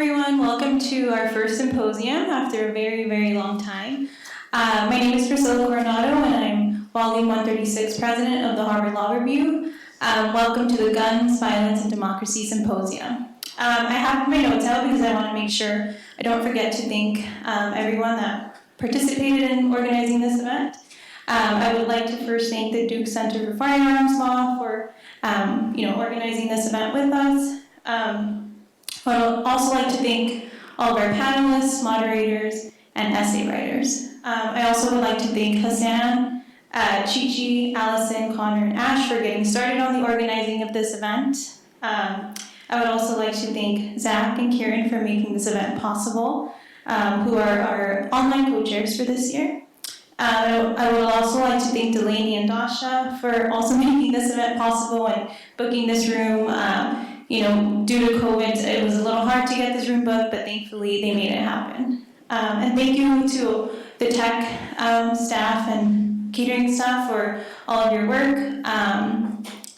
everyone. Welcome to our first symposium after a very, very long time. My name is Priscilla Coronado, and I'm Volume 136 President of the Harvard Law Review. Welcome to the Guns, Violence, and Democracy Symposium. I have my notes out because I want to make sure I don't forget to thank everyone that participated in organizing this event. I would like to first thank the Duke Center for Firearms Law for organizing this event with us. I'd also like to thank all of our panelists, moderators, and essay writers. I also would like to thank Hassan, Chichi, Allison, Connor, and Ash for getting started on the organizing of this event. I would also like to thank Zach and Kieran for making this event possible, who are our online co-chairs for this year. I would also like to thank Delaney and Dasha for also making this event possible and booking this room. Due to COVID, it was a little hard to get this room booked, but thankfully they made it happen. And thank you to the tech staff and catering staff for all of your work.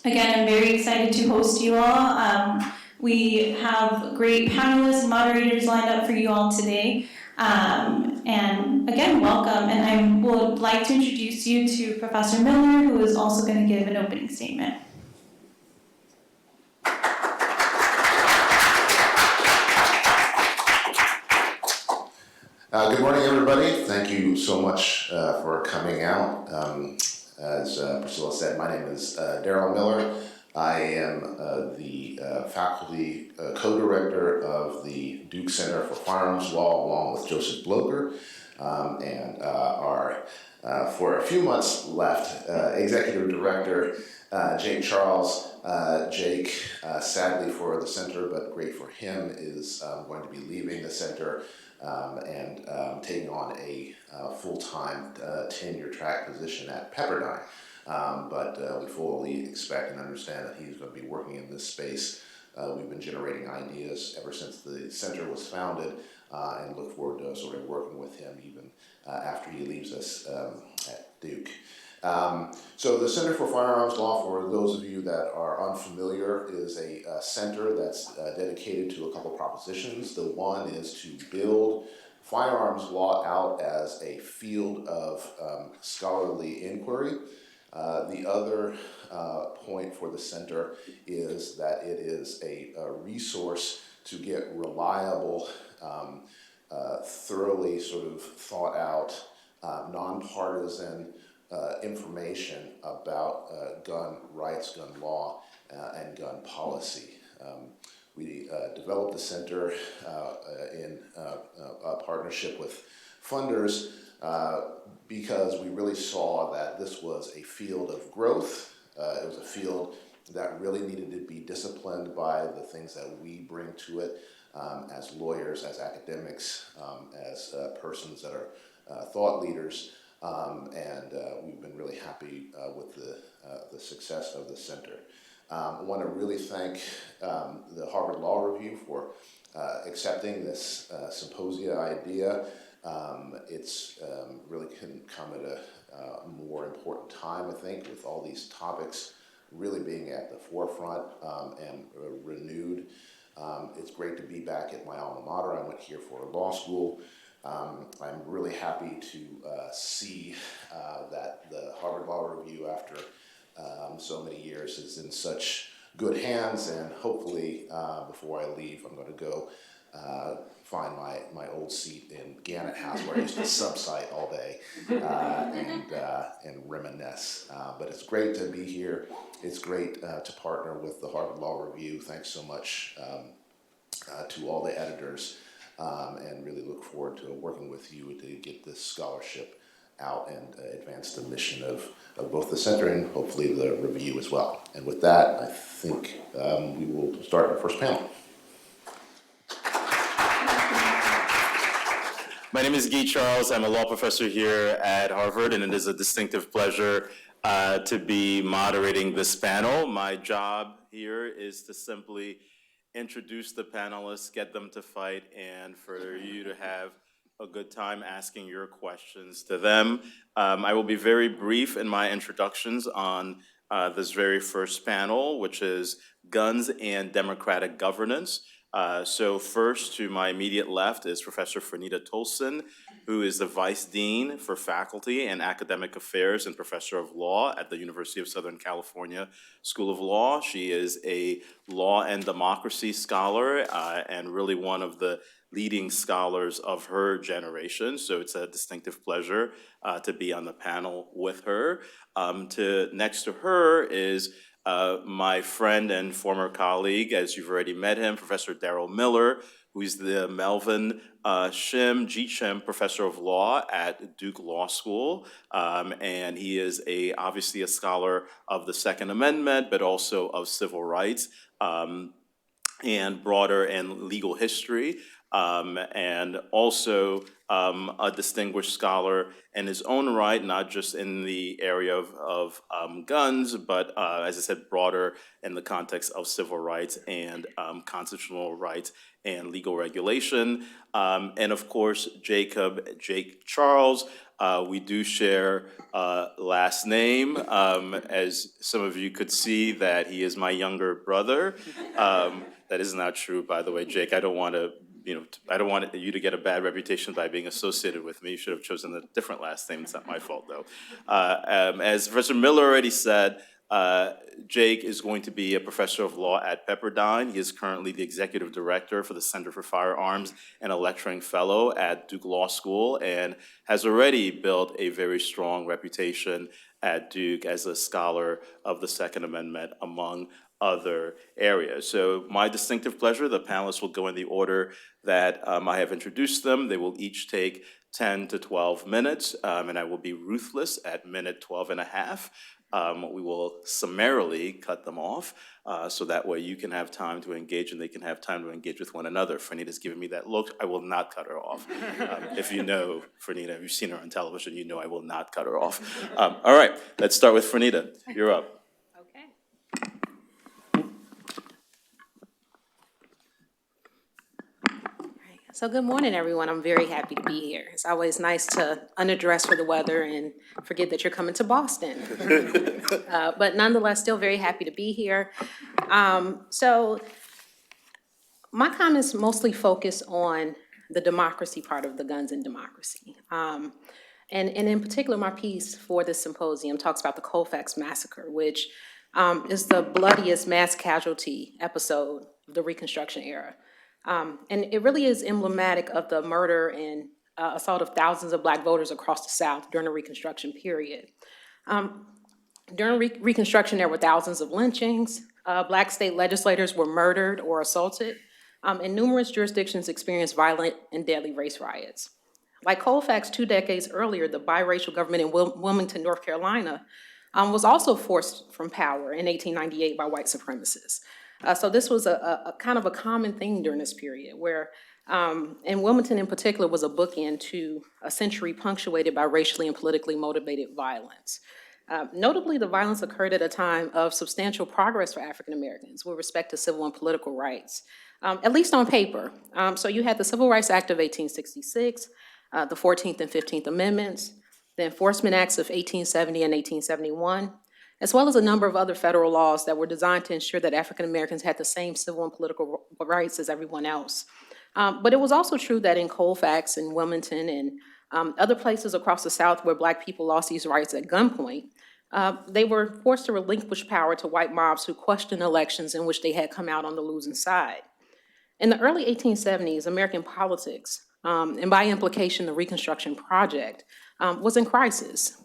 Again, I'm very excited to host you all. We have great panelists and moderators lined up for you all today. And again, welcome. And I would like to introduce you to Professor Miller, who is also going to give an opening statement. Good morning, everybody. Thank you so much for coming out. As Priscilla said, my name is Daryl Miller. I am the faculty co-director of the Duke Center for Firearms Law, along with Joseph Blocher, and our, for a few months left, executive director Jake Charles. Jake, sadly for the center, but great for him, is going to be leaving the center and taking on a full-time tenure track position at Pepperdine. But we fully expect and understand that he's going to be working in this space. We've been generating ideas ever since the center was founded, and look forward to sort of working with him even after he leaves us at Duke. So the Center for Firearms Law, for those of you that are unfamiliar, is a center that's dedicated to a couple propositions. The one is to build firearms law out as a field of scholarly inquiry. The other point for the center is that it is a resource to get reliable, thoroughly sort of thought out, nonpartisan information about gun rights, gun law, and gun policy. We developed the center in a partnership with funders because we really saw that this was a field of growth. It was a field that really needed to be disciplined by the things that we bring to it as lawyers, as academics, as persons that are thought leaders. And we've been really happy with the success of the center. I want to really thank the Harvard Law Review for accepting this symposia idea. It's really couldn't come at a more important time, I think, with all these topics really being at the forefront and renewed. It's great to be back at my alma mater. I went here for law school. I'm really happy to see that the Harvard Law Review, after so many years, is in such good hands, and hopefully before I leave, I'm going to go find my old seat in Gannett House, where I used to subsite all day and reminisce. But it's great to be here. It's great to partner with the Harvard Law Review. Thanks so much to all the editors. And really look forward to working with you to get this scholarship out and advance the mission of both the center and hopefully the review as well. And with that, I think we will start our first panel. My name is Guy Charles. I'm a law professor here at Harvard, and it is a distinctive pleasure to be moderating this panel. My job here is to simply introduce the panelists, get them to fight, and for you to have a good time asking your questions to them. I will be very brief in my introductions on this very first panel, which is Guns and Democratic Governance. So first, to my immediate left is Professor Fernita Tolson, who is the Vice Dean for Faculty and Academic Affairs and Professor of Law at the University of Southern California School of Law. She is a law and democracy scholar and really one of the leading scholars of her generation. So it's a distinctive pleasure to be on the panel with her. Next to her is my friend and former colleague, as you've already met him, Professor Darrell Miller, who is the Melvin G. Professor of Law at Duke Law School. And he is obviously a scholar of the Second Amendment, but also of civil rights and broader and legal history. And also a distinguished scholar in his own right, not just in the area of guns, but as I said, broader in the context of civil rights and constitutional rights and legal regulation. And of course, Jake Charles. We do share last name, as some of you could see that he is my younger brother. That is not true, by the way, Jake. I don't want you to get a bad reputation by being associated with me. You should have chosen a different last name. It's not my fault, though. As Professor Miller already said, Jake is going to be a professor of law at Pepperdine. He is currently the executive director for the Center for Firearms and a lecturing fellow at Duke Law School, and has already built a very strong reputation at Duke as a scholar of the Second Amendment, among other areas. So my distinctive pleasure, the panelists will go in the order that I have introduced them. They will each take 10 to 12 minutes, and I will be ruthless at minute 12 and a half. We will summarily cut them off, so that way you can have time to engage and they can have time to engage with one another. Fernita's giving me that look. I will not cut her off. If you know Fernita, if you've seen her on television, you know I will not cut her off. All right, let's start with Fernita. You're up. So good morning, everyone. I'm very happy to be here. It's always nice to unaddress for the weather and forget that you're coming to Boston. But nonetheless, still very happy to be here. So my comments mostly focus on the democracy part of the Guns and Democracy. And in particular, my piece for this symposium talks about the Colfax Massacre, which is the bloodiest mass casualty episode of the Reconstruction era. And it really is emblematic of the murder and assault of thousands of Black voters across the South during the Reconstruction period. During Reconstruction, there were thousands of lynchings. Black state legislators were murdered or assaulted, and numerous jurisdictions experienced violent and deadly race riots. Like Colfax 2 decades earlier, the biracial government in Wilmington, North Carolina, was also forced from power in 1898 by white supremacists. So this was a kind of a common thing during this period where, and Wilmington in particular was a bookend to a century punctuated by racially and politically motivated violence. Notably, the violence occurred at a time of substantial progress for African Americans with respect to civil and political rights, at least on paper. So you had the Civil Rights Act of 1866, the 14th and 15th Amendments, the Enforcement Acts of 1870 and 1871, as well as a number of other federal laws that were designed to ensure that African Americans had the same civil and political rights as everyone else. But it was also true that in Colfax and Wilmington and other places across the South where Black people lost these rights at gunpoint, they were forced to relinquish power to white mobs who questioned elections in which they had come out on the losing side. In the early 1870s, American politics, and by implication the Reconstruction Project, was in crisis.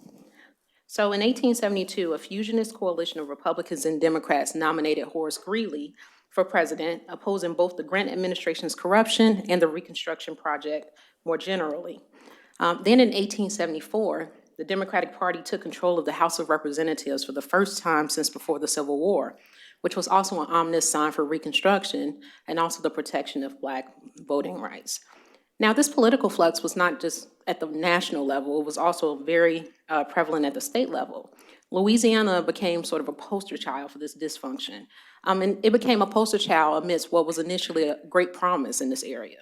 So in 1872, a fusionist coalition of Republicans and Democrats nominated Horace Greeley for president, opposing both the Grant administration's corruption and the Reconstruction Project more generally. Then in 1874, the Democratic Party took control of the House of Representatives for the first time since before the Civil War, which was also an ominous sign for Reconstruction and also the protection of Black voting rights. Now, this political flux was not just at the national level, it was also very prevalent at the state level. Louisiana became sort of a poster child for this dysfunction. And it became a poster child amidst what was initially a great promise in this area.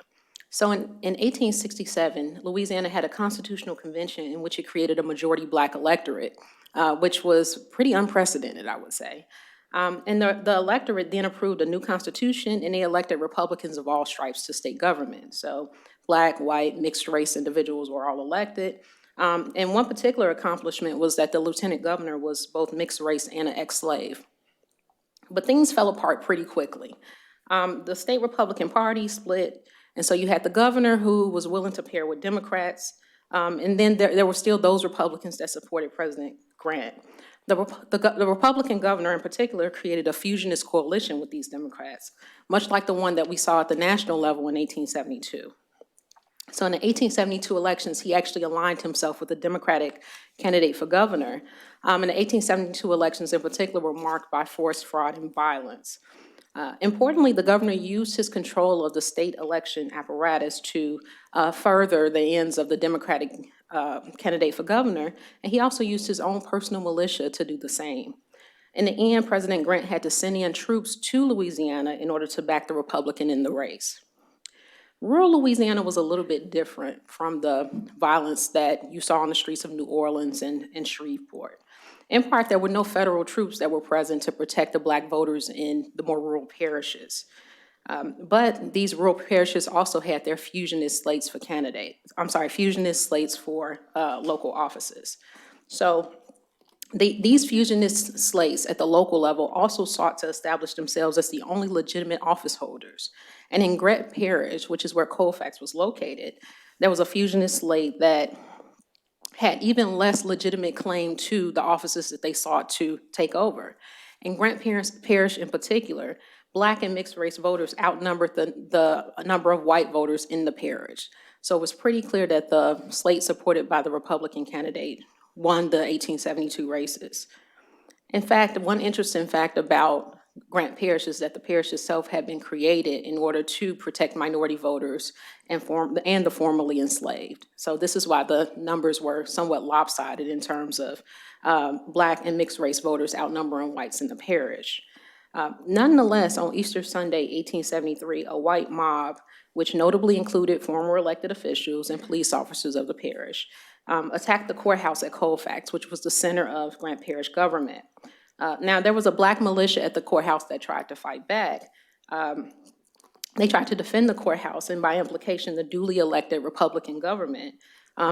So in 1867, Louisiana had a constitutional convention in which it created a majority Black electorate, which was pretty unprecedented, I would say. And the electorate then approved a new constitution, and they elected Republicans of all stripes to state government. So Black, white, mixed race individuals were all elected. And one particular accomplishment was that the lieutenant governor was both mixed race and an ex-slave. But things fell apart pretty quickly. The state Republican Party split, and so you had the governor who was willing to pair with Democrats, and then there were still those Republicans that supported President Grant. The Republican governor in particular created a fusionist coalition with these Democrats, much like the one that we saw at the national level in 1872. So in the 1872 elections, he actually aligned himself with a Democratic candidate for governor. And the 1872 elections in particular were marked by forced fraud and violence. Importantly, the governor used his control of the state election apparatus to further the ends of the Democratic candidate for governor, and he also used his own personal militia to do the same. In the end, President Grant had to send in troops to Louisiana in order to back the Republican in the race. Rural Louisiana was a little bit different from the violence that you saw on the streets of New Orleans and Shreveport. In part, there were no federal troops that were present to protect the Black voters in the more rural parishes. But these rural parishes also had their fusionist slates for local offices. So these fusionist slates at the local level also sought to establish themselves as the only legitimate office holders. And in Grant Parish, which is where Colfax was located, there was a fusionist slate that had even less legitimate claim to the offices that they sought to take over. In Grant Parish in particular, Black and mixed race voters outnumbered the number of white voters in the parish. So it was pretty clear that the slate supported by the Republican candidate won the 1872 races. In fact, one interesting fact about Grant Parish is that the parish itself had been created in order to protect minority voters and the formerly enslaved. So this is why the numbers were somewhat lopsided in terms of Black and mixed race voters outnumbering whites in the parish. Nonetheless, on Easter Sunday, 1873, a white mob, which notably included former elected officials and police officers of the parish, attacked the courthouse at Colfax, which was the center of Grant Parish government. Now, there was a Black militia at the courthouse that tried to fight back. They tried to defend the courthouse and by implication, the duly elected Republican government.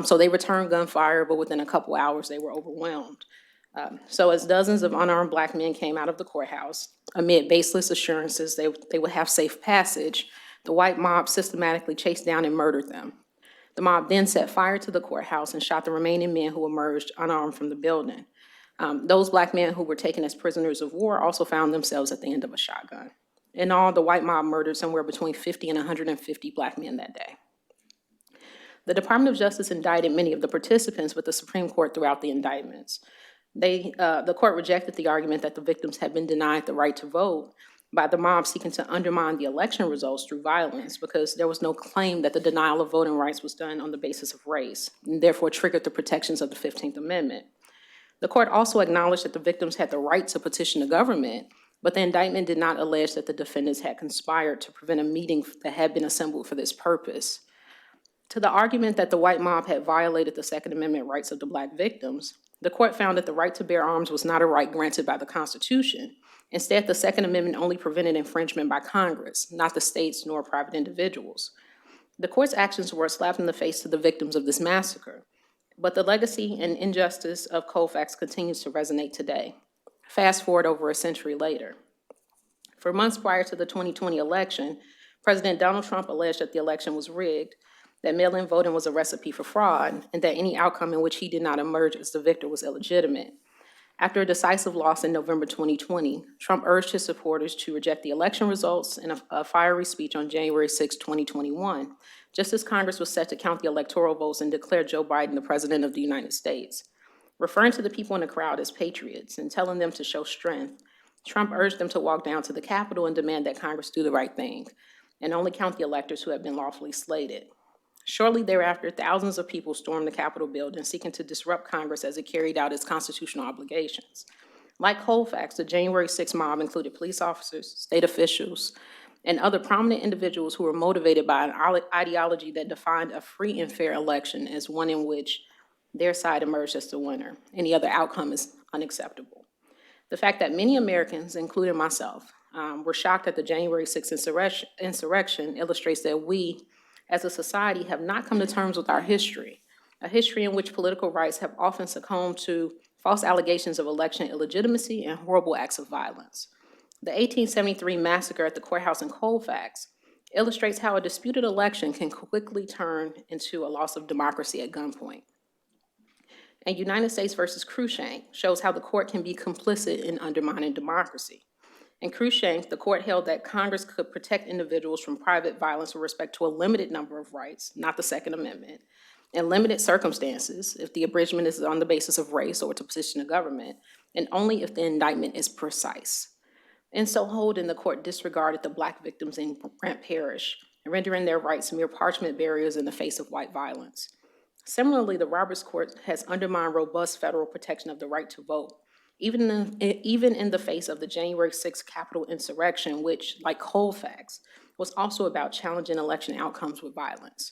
So they returned gunfire, but within a couple hours, they were overwhelmed. So as dozens of unarmed Black men came out of the courthouse, amid baseless assurances they would have safe passage, the white mob systematically chased down and murdered them. The mob then set fire to the courthouse and shot the remaining men who emerged unarmed from the building. Those Black men who were taken as prisoners of war also found themselves at the end of a shotgun. In all, the white mob murdered somewhere between 50 and 150 Black men that day. The Department of Justice indicted many of the participants, but the Supreme Court threw out the indictments. The court rejected the argument that the victims had been denied the right to vote by the mob seeking to undermine the election results through violence, because there was no claim that the denial of voting rights was done on the basis of race, and therefore triggered the protections of the 15th Amendment. The court also acknowledged that the victims had the right to petition the government, but the indictment did not allege that the defendants had conspired to prevent a meeting that had been assembled for this purpose. To the argument that the white mob had violated the Second Amendment rights of the Black victims, the court found that the right to bear arms was not a right granted by the Constitution. Instead, the Second Amendment only prevented infringement by Congress, not the states nor private individuals. The court's actions were a slap in the face to the victims of this massacre, but the legacy and injustice of Colfax continues to resonate today. Fast forward over a century later. For months prior to the 2020 election, President Donald Trump alleged that the election was rigged, that mail-in voting was a recipe for fraud, and that any outcome in which he did not emerge as the victor was illegitimate. After a decisive loss in November 2020, Trump urged his supporters to reject the election results in a fiery speech on January 6, 2021, just as Congress was set to count the electoral votes and declare Joe Biden the President of the United States. Referring to the people in the crowd as patriots and telling them to show strength, Trump urged them to walk down to the Capitol and demand that Congress do the right thing and only count the electors who had been lawfully slated. Shortly thereafter, thousands of people stormed the Capitol building seeking to disrupt Congress as it carried out its constitutional obligations. Like Colfax, the January 6 mob included police officers, state officials, and other prominent individuals who were motivated by an ideology that defined a free and fair election as one in which their side emerged as the winner. Any other outcome is unacceptable. The fact that many Americans, including myself, were shocked at the January 6th insurrection illustrates that we, as a society, have not come to terms with our history, a history in which political rights have often succumbed to false allegations of election illegitimacy and horrible acts of violence. The 1873 massacre at the courthouse in Colfax illustrates how a disputed election can quickly turn into a loss of democracy at gunpoint. And United States versus Cruikshank shows how the court can be complicit in undermining democracy. In Cruikshank, the court held that Congress could protect individuals from private violence with respect to a limited number of rights, not the Second Amendment, in limited circumstances, if the abridgment is on the basis of race or to position of government, and only if the indictment is precise. In so holding, the court disregarded the Black victims in Grant Parish, rendering their rights mere parchment barriers in the face of white violence. Similarly, the Roberts Court has undermined robust federal protection of the right to vote, even in the face of the January 6th Capitol insurrection, which, like Colfax, was also about challenging election outcomes with violence.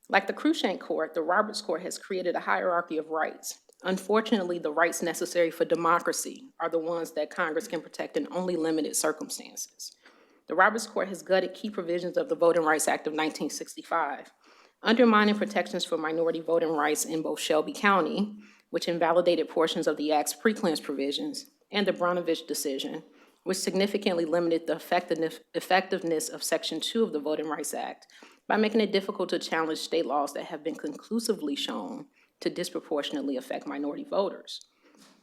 Like the Cruikshank Court, the Roberts Court has created a hierarchy of rights. Unfortunately, the rights necessary for democracy are the ones that Congress can protect in only limited circumstances. The Roberts Court has gutted key provisions of the Voting Rights Act of 1965, undermining protections for minority voting rights in both Shelby County, which invalidated portions of the Act's pre-clearance provisions, and the Brnovich decision, which significantly limited the effectiveness of Section 2 of the Voting Rights Act by making it difficult to challenge state laws that have been conclusively shown to disproportionately affect minority voters.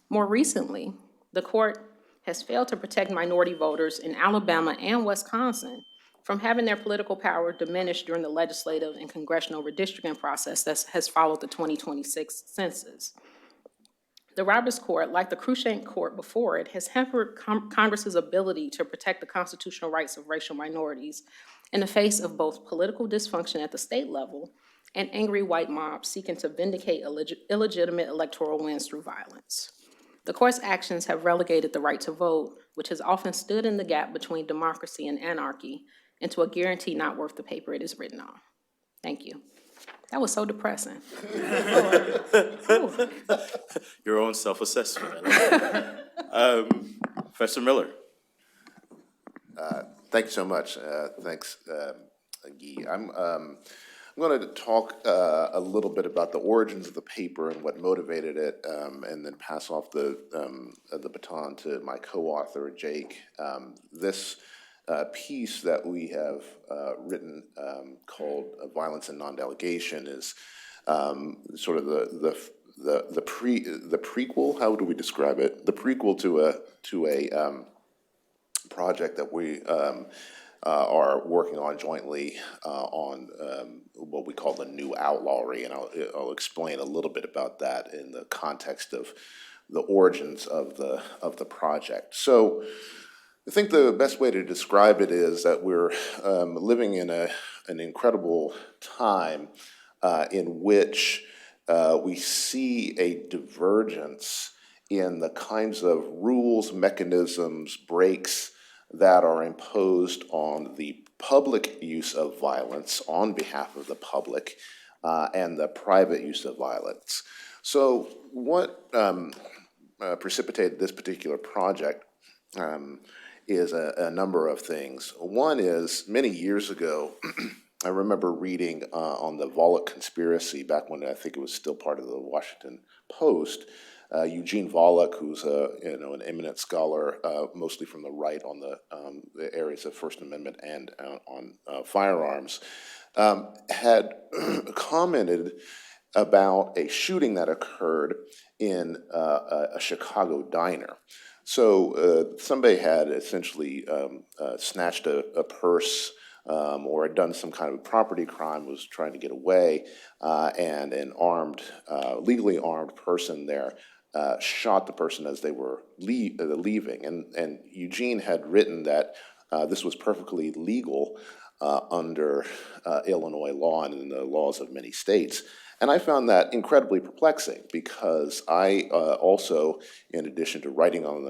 More recently, the court has failed to protect minority voters in Alabama and Wisconsin from having their political power diminished during the legislative and congressional redistricting process that has followed the 2026 census. The Roberts Court, like the Cruikshank Court before it, has hampered Congress's ability to protect the constitutional rights of racial minorities in the face of both political dysfunction at the state level and angry white mobs seeking to vindicate illegitimate electoral wins through violence. The court's actions have relegated the right to vote, which has often stood in the gap between democracy and anarchy, into a guarantee not worth the paper it is written on. Thank you. That was so depressing. Your own self-assessment. Professor Miller. Thank you so much. Thanks, Guy. I'm going to talk a little bit about the origins of the paper and what motivated it, and then pass off the baton to my co-author, Jake. This piece that we have written called "Violence and Non-Delegation" is sort of the prequel. How do we describe it? The prequel to a project that we are working on jointly on what we call the New Outlawry, and I'll explain a little bit about that in the context of the origins of the project. So I think the best way to describe it is that we're living in an incredible time in which we see a divergence in the kinds of rules, mechanisms, breaks that are imposed on the public use of violence on behalf of the public and the private use of violence. So what precipitated this particular project is a number of things. One is, many years ago, I remember reading on the Volokh conspiracy back when I think it was still part of the Washington Post. Eugene Volokh, who's an eminent scholar, mostly from the right on the areas of First Amendment and on firearms, had commented about a shooting that occurred in a Chicago diner. So somebody had essentially snatched a purse or had done some kind of property crime, was trying to get away, and an legally armed person there shot the person as they were leaving. And Eugene had written that this was perfectly legal under Illinois law and in the laws of many states. And I found that incredibly perplexing because I also, in addition to writing on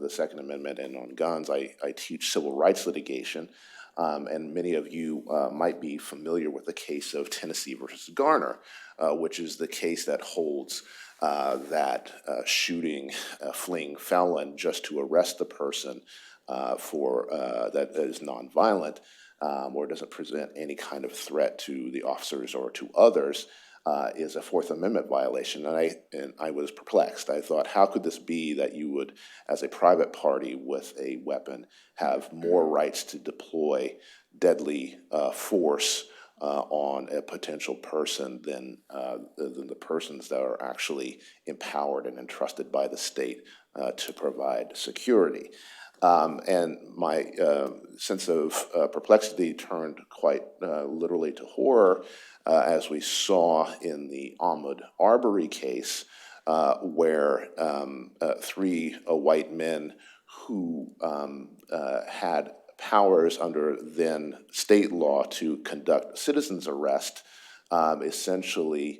the Second Amendment and on guns, I teach civil rights litigation. And many of you might be familiar with the case of Tennessee versus Garner, which is the case that holds that shooting a fleeing felon just to arrest the person for that is nonviolent or doesn't present any kind of threat to the officers or to others is a Fourth Amendment violation. And I was perplexed. I thought, how could this be that you would, as a private party with a weapon, have more rights to deploy deadly force on a potential person than the persons that are actually empowered and entrusted by the state to provide security? And my sense of perplexity turned quite literally to horror as we saw in the Ahmaud Arbery case, where three white men who had powers under then state law to conduct citizens arrest essentially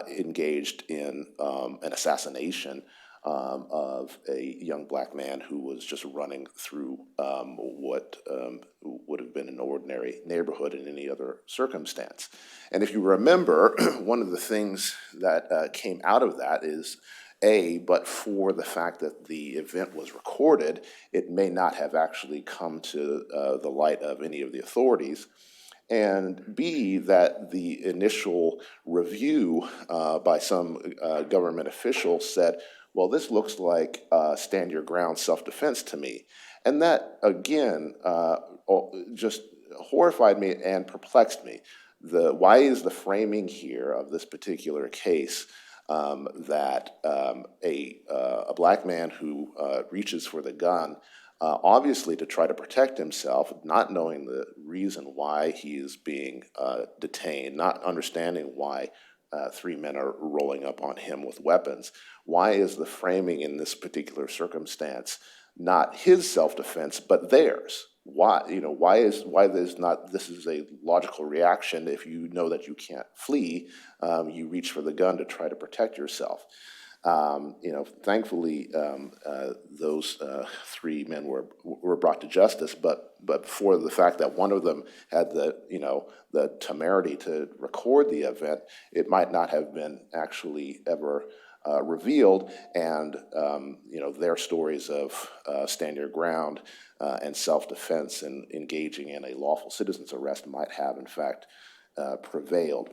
engaged in an assassination of a young black man who was just running through what would have been an ordinary neighborhood in any other circumstance. And if you remember, one of the things that came out of that is, but for the fact that the event was recorded, it may not have actually come to the light of any of the authorities. And B, that the initial review by some government official said, well, this looks like stand your ground self-defense to me. And that, again, just horrified me and perplexed me. Why is the framing here of this particular case that a black man who reaches for the gun, obviously to try to protect himself, not knowing the reason why he is being detained, not understanding why three men are rolling up on him with weapons. Why is the framing in this particular circumstance not his self-defense, but theirs? Why there's not, this is a logical reaction. If you know that you can't flee, you reach for the gun to try to protect yourself. Thankfully, those three men were brought to justice, but for the fact that one of them had the temerity to record the event, it might not have been actually ever revealed, and their stories of stand your ground and self-defense and engaging in a lawful citizen's arrest might have, in fact, prevailed.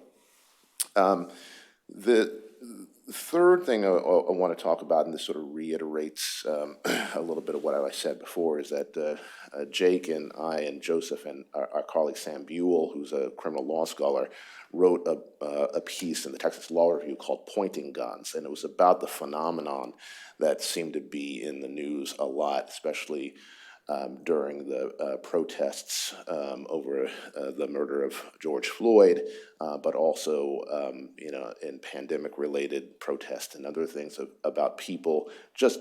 The third thing I want to talk about, and this sort of reiterates a little bit of what I said before, is that Jake and I and Joseph and our colleague Sam Buell, who's a criminal law scholar, wrote a piece in the Texas Law Review called Pointing Guns, and it was about the phenomenon that seemed to be in the news a lot, especially during the protests over the murder of George Floyd, but also in pandemic-related protests and other things about people just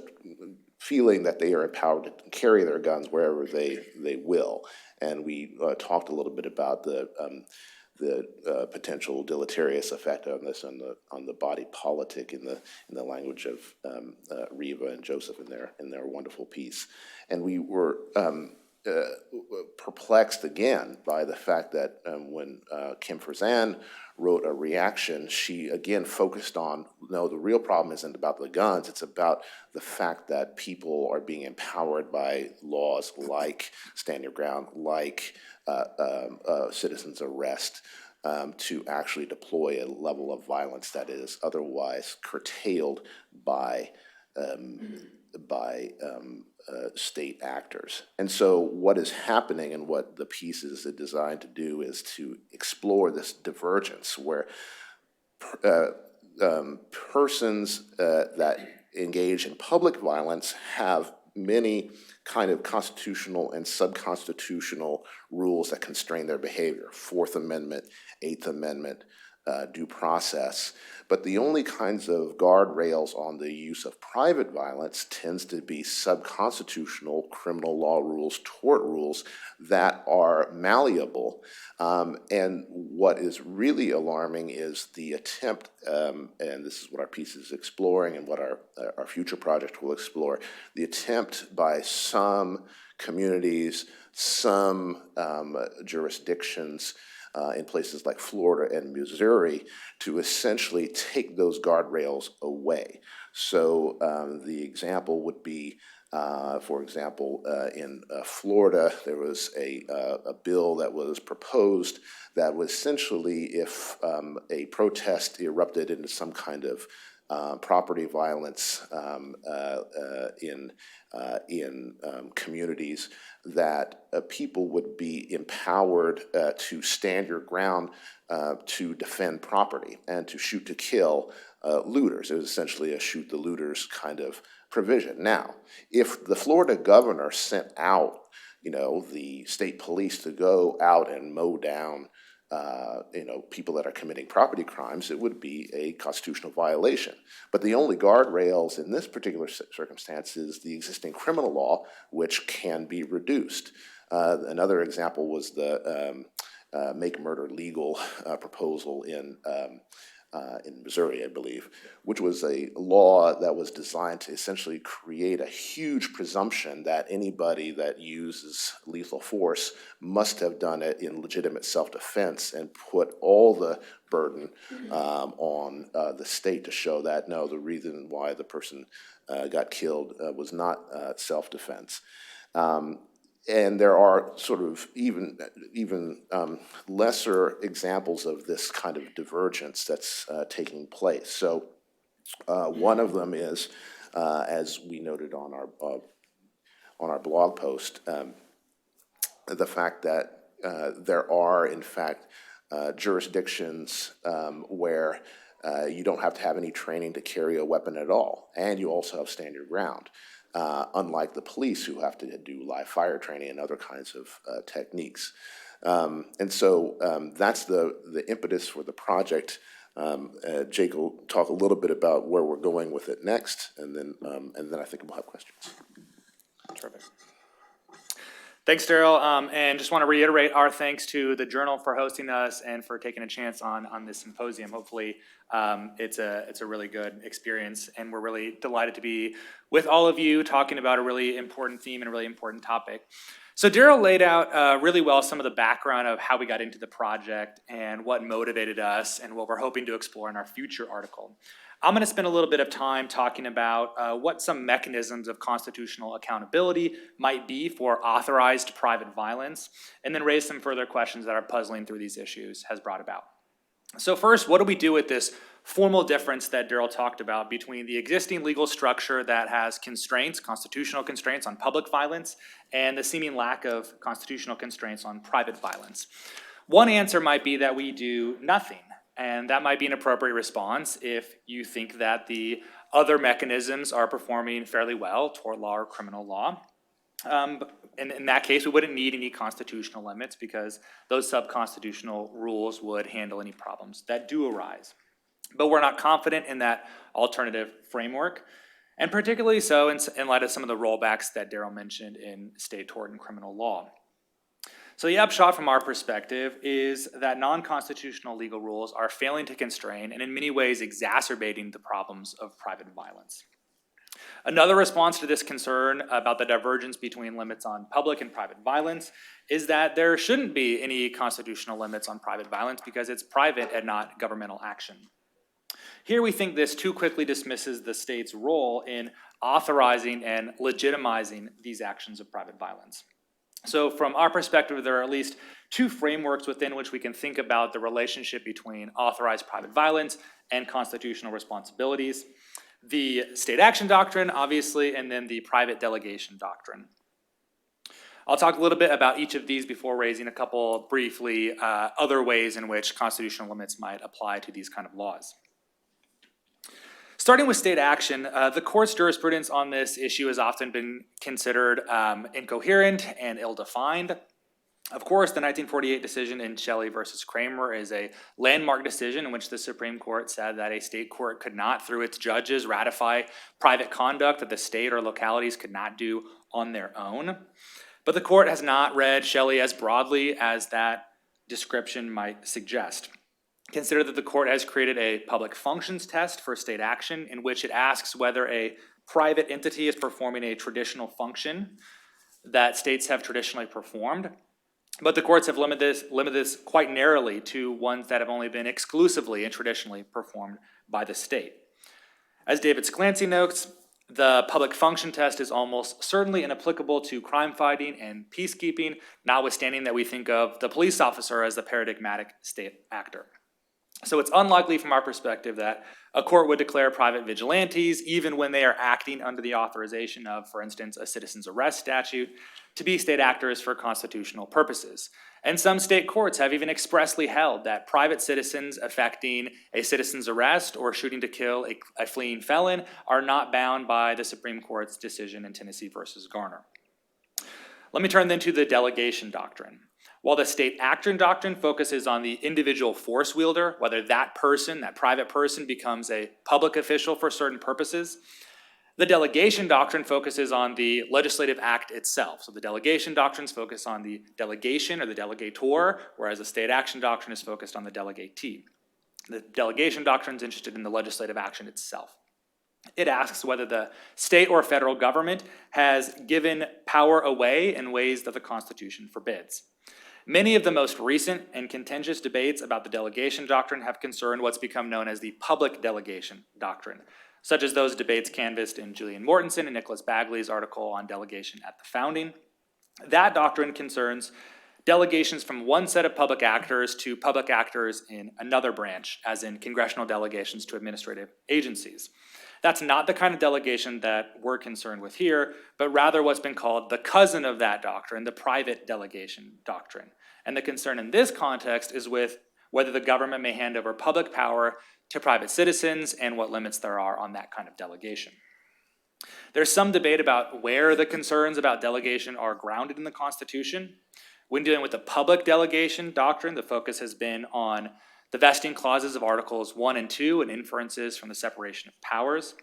feeling that they are empowered to carry their guns wherever they will. And we talked a little bit about the potential deleterious effect on this on the body politic in the language of Reva and Joseph in their wonderful piece. And we were perplexed again by the fact that when Kim Ferzan wrote a reaction, she again focused on, no, the real problem isn't about the guns, it's about the fact that people are being empowered by laws like Stand Your Ground, like citizens arrest, to actually deploy a level of violence that is otherwise curtailed by state actors. And so what is happening and what the piece is designed to do is to explore this divergence where persons that engage in public violence have many kind of constitutional and subconstitutional rules that constrain their behavior, Fourth Amendment, Eighth Amendment, due process. But the only kinds of guardrails on the use of private violence tends to be subconstitutional criminal law rules, tort rules that are malleable. And what is really alarming is the attempt, and this is what our piece is exploring and what our future project will explore, the attempt by some communities, some jurisdictions, in places like Florida and Missouri to essentially take those guardrails away. So the example would be, for example, in Florida, there was a bill that was proposed that was essentially, if a protest erupted into some kind of property violence in communities, that people would be empowered to stand your ground to defend property and to shoot to kill looters. It was essentially a shoot the looters kind of provision. Now, if the Florida governor sent out, the state police to go out and mow down people that are committing property crimes, it would be a constitutional violation. But the only guardrails in this particular circumstance is the existing criminal law, which can be reduced. Another example was the Make Murder Legal proposal in Missouri, I believe, which was a law that was designed to essentially create a huge presumption that anybody that uses lethal force must have done it in legitimate self-defense, and put all the burden on the state to show that, no, the reason why the person got killed was not self-defense. And there are sort of even lesser examples of this kind of divergence that's taking place. So one of them is, as we noted on our blog post, the fact that there are, in fact, jurisdictions where you don't have to have any training to carry a weapon at all, and you also have stand your ground. Unlike the police, who have to do live fire training and other kinds of techniques. And so that's the impetus for the project. Jake will talk a little bit about where we're going with it next, and then I think we'll have questions. Terrific. Thanks, Daryl, and just want to reiterate our thanks to the Journal for hosting us and for taking a chance on this symposium. Hopefully, it's a really good experience, and we're really delighted to be with all of you talking about a really important theme and a really important topic. So Daryl laid out really well some of the background of how we got into the project and what motivated us and what we're hoping to explore in our future article. I'm going to spend a little bit of time talking about what some mechanisms of constitutional accountability might be for authorized private violence, and then raise some further questions that our puzzling through these issues has brought about. So first, what do we do with this formal difference that Daryl talked about between the existing legal structure that has constraints, constitutional constraints on public violence, and the seeming lack of constitutional constraints on private violence? One answer might be that we do nothing. And that might be an appropriate response if you think that the other mechanisms are performing fairly well, tort law or criminal law. And in that case, we wouldn't need any constitutional limits, because those sub-constitutional rules would handle any problems that do arise. But we're not confident in that alternative framework, and particularly so in light of some of the rollbacks that Daryl mentioned in state tort and criminal law. So the upshot from our perspective is that non-constitutional legal rules are failing to constrain and in many ways exacerbating the problems of private violence. Another response to this concern about the divergence between limits on public and private violence is that there shouldn't be any constitutional limits on private violence, because it's private and not governmental action. Here we think this too quickly dismisses the state's role in authorizing and legitimizing these actions of private violence. So from our perspective, there are at least two frameworks within which we can think about the relationship between authorized private violence and constitutional responsibilities. The state action doctrine, obviously, and then the private delegation doctrine. I'll talk a little bit about each of these before raising a couple briefly other ways in which constitutional limits might apply to these kind of laws. Starting with state action, the court's jurisprudence on this issue has often been considered incoherent and ill-defined. Of course, the 1948 decision in Shelley versus Kramer is a landmark decision in which the Supreme Court said that a state court could not, through its judges, ratify private conduct that the state or localities could not do on their own. But the court has not read Shelley as broadly as that description might suggest. Consider that the court has created a public functions test for state action, in which it asks whether a private entity is performing a traditional function that states have traditionally performed. But the courts have limited this quite narrowly to ones that have only been exclusively and traditionally performed by the state. As David Sclancy notes, the public function test is almost certainly inapplicable to crime fighting and peacekeeping, notwithstanding that we think of the police officer as the paradigmatic state actor. So it's unlikely from our perspective that a court would declare private vigilantes, even when they are acting under the authorization of, for instance, a citizen's arrest statute, to be state actors for constitutional purposes. And some state courts have even expressly held that private citizens effecting a citizen's arrest or shooting to kill a fleeing felon are not bound by the Supreme Court's decision in Tennessee versus Garner. Let me turn then to the delegation doctrine. While the state actor doctrine focuses on the individual force wielder, whether that person, that private person, becomes a public official for certain purposes, the delegation doctrine focuses on the legislative act itself. So the delegation doctrines focus on the delegation or the delegator, whereas the state action doctrine is focused on the delegatee. The delegation doctrine is interested in the legislative action itself. It asks whether the state or federal government has given power away in ways that the Constitution forbids. Many of the most recent and contentious debates about the delegation doctrine have concerned what's become known as the public delegation doctrine, such as those debates canvassed in Julian Mortensen and Nicholas Bagley's article on delegation at the founding. That doctrine concerns delegations from one set of public actors to public actors in another branch, as in congressional delegations to administrative agencies. That's not the kind of delegation that we're concerned with here, but rather what's been called the cousin of that doctrine, the private delegation doctrine. And the concern in this context is with whether the government may hand over public power to private citizens and what limits there are on that kind of delegation. There's some debate about where the concerns about delegation are grounded in the Constitution. When dealing with the public delegation doctrine, the focus has been on the vesting clauses of Articles 1 and 2 and inferences from the separation of powers.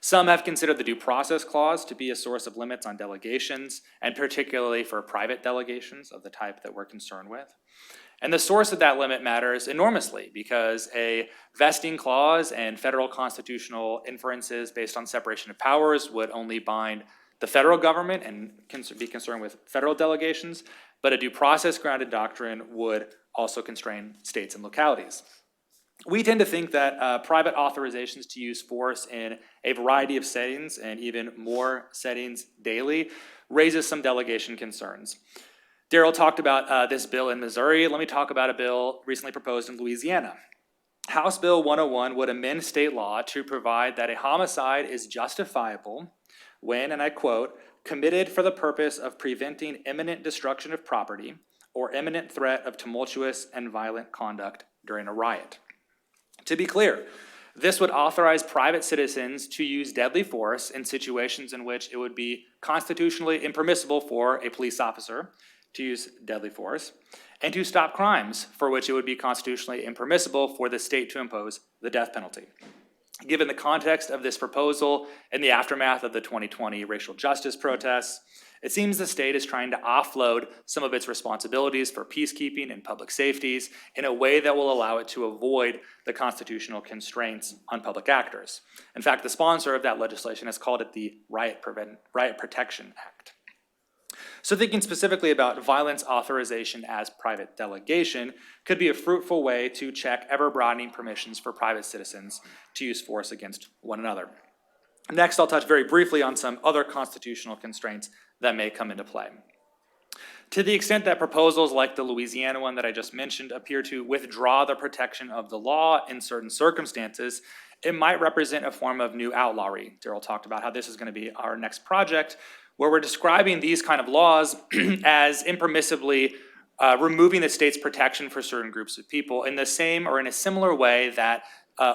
Some have considered the Due Process Clause to be a source of limits on delegations, and particularly for private delegations of the type that we're concerned with. And the source of that limit matters enormously because a vesting clause and federal constitutional inferences based on separation of powers would only bind the federal government and be concerned with federal delegations, but a due process grounded doctrine would also constrain states and localities. We tend to think that private authorizations to use force in a variety of settings and even more settings daily raises some delegation concerns. Daryl talked about this bill in Missouri. Let me talk about a bill recently proposed in Louisiana. House Bill 101 would amend state law to provide that a homicide is justifiable when, and I quote, committed for the purpose of preventing imminent destruction of property or imminent threat of tumultuous and violent conduct during a riot. To be clear, this would authorize private citizens to use deadly force in situations in which it would be constitutionally impermissible for a police officer to use deadly force, and to stop crimes for which it would be constitutionally impermissible for the state to impose the death penalty. Given the context of this proposal and the aftermath of the 2020 racial justice protests, it seems the state is trying to offload some of its responsibilities for peacekeeping and public safeties in a way that will allow it to avoid the constitutional constraints on public actors. In fact, the sponsor of that legislation has called it the Riot Protection Act. So thinking specifically about violence authorization as private delegation could be a fruitful way to check ever-broadening permissions for private citizens to use force against one another. Next, I'll touch very briefly on some other constitutional constraints that may come into play. To the extent that proposals like the Louisiana one that I just mentioned appear to withdraw the protection of the law in certain circumstances, it might represent a form of new outlawry. Daryl talked about how this is going to be our next project, where we're describing these kind of laws as impermissibly removing the state's protection for certain groups of people in the same or in a similar way that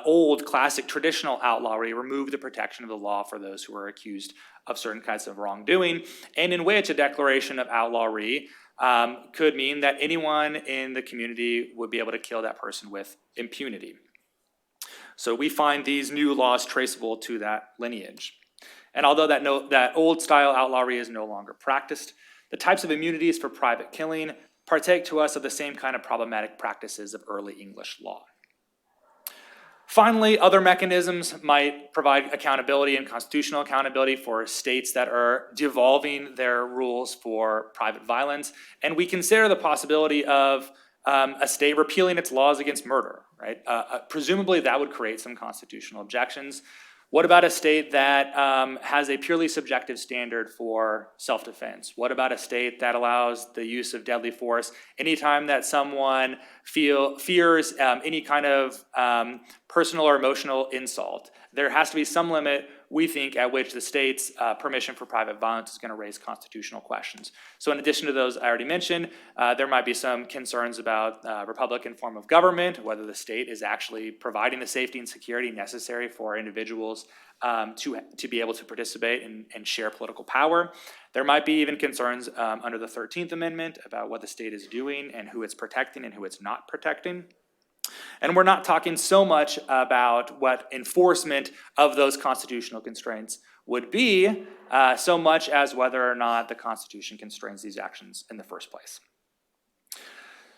old classic traditional outlawry removed the protection of the law for those who were accused of certain kinds of wrongdoing, and in which a declaration of outlawry could mean that anyone in the community would be able to kill that person with impunity. So we find these new laws traceable to that lineage. And although that old style outlawry is no longer practiced, the types of immunities for private killing partake to us of the same kind of problematic practices of early English law. Finally, other mechanisms might provide accountability and constitutional accountability for states that are devolving their rules for private violence. And we consider the possibility of a state repealing its laws against murder, right? Presumably that would create some constitutional objections. What about a state that has a purely subjective standard for self-defense? What about a state that allows the use of deadly force anytime that someone fears any kind of personal or emotional insult? There has to be some limit, we think, at which the state's permission for private violence is going to raise constitutional questions. So in addition to those I already mentioned, there might be some concerns about Republican form of government, whether the state is actually providing the safety and security necessary for individuals to be able to participate and share political power. There might be even concerns under the 13th Amendment about what the state is doing and who it's protecting and who it's not protecting. And we're not talking so much about what enforcement of those constitutional constraints would be, so much as whether or not the Constitution constrains these actions in the first place.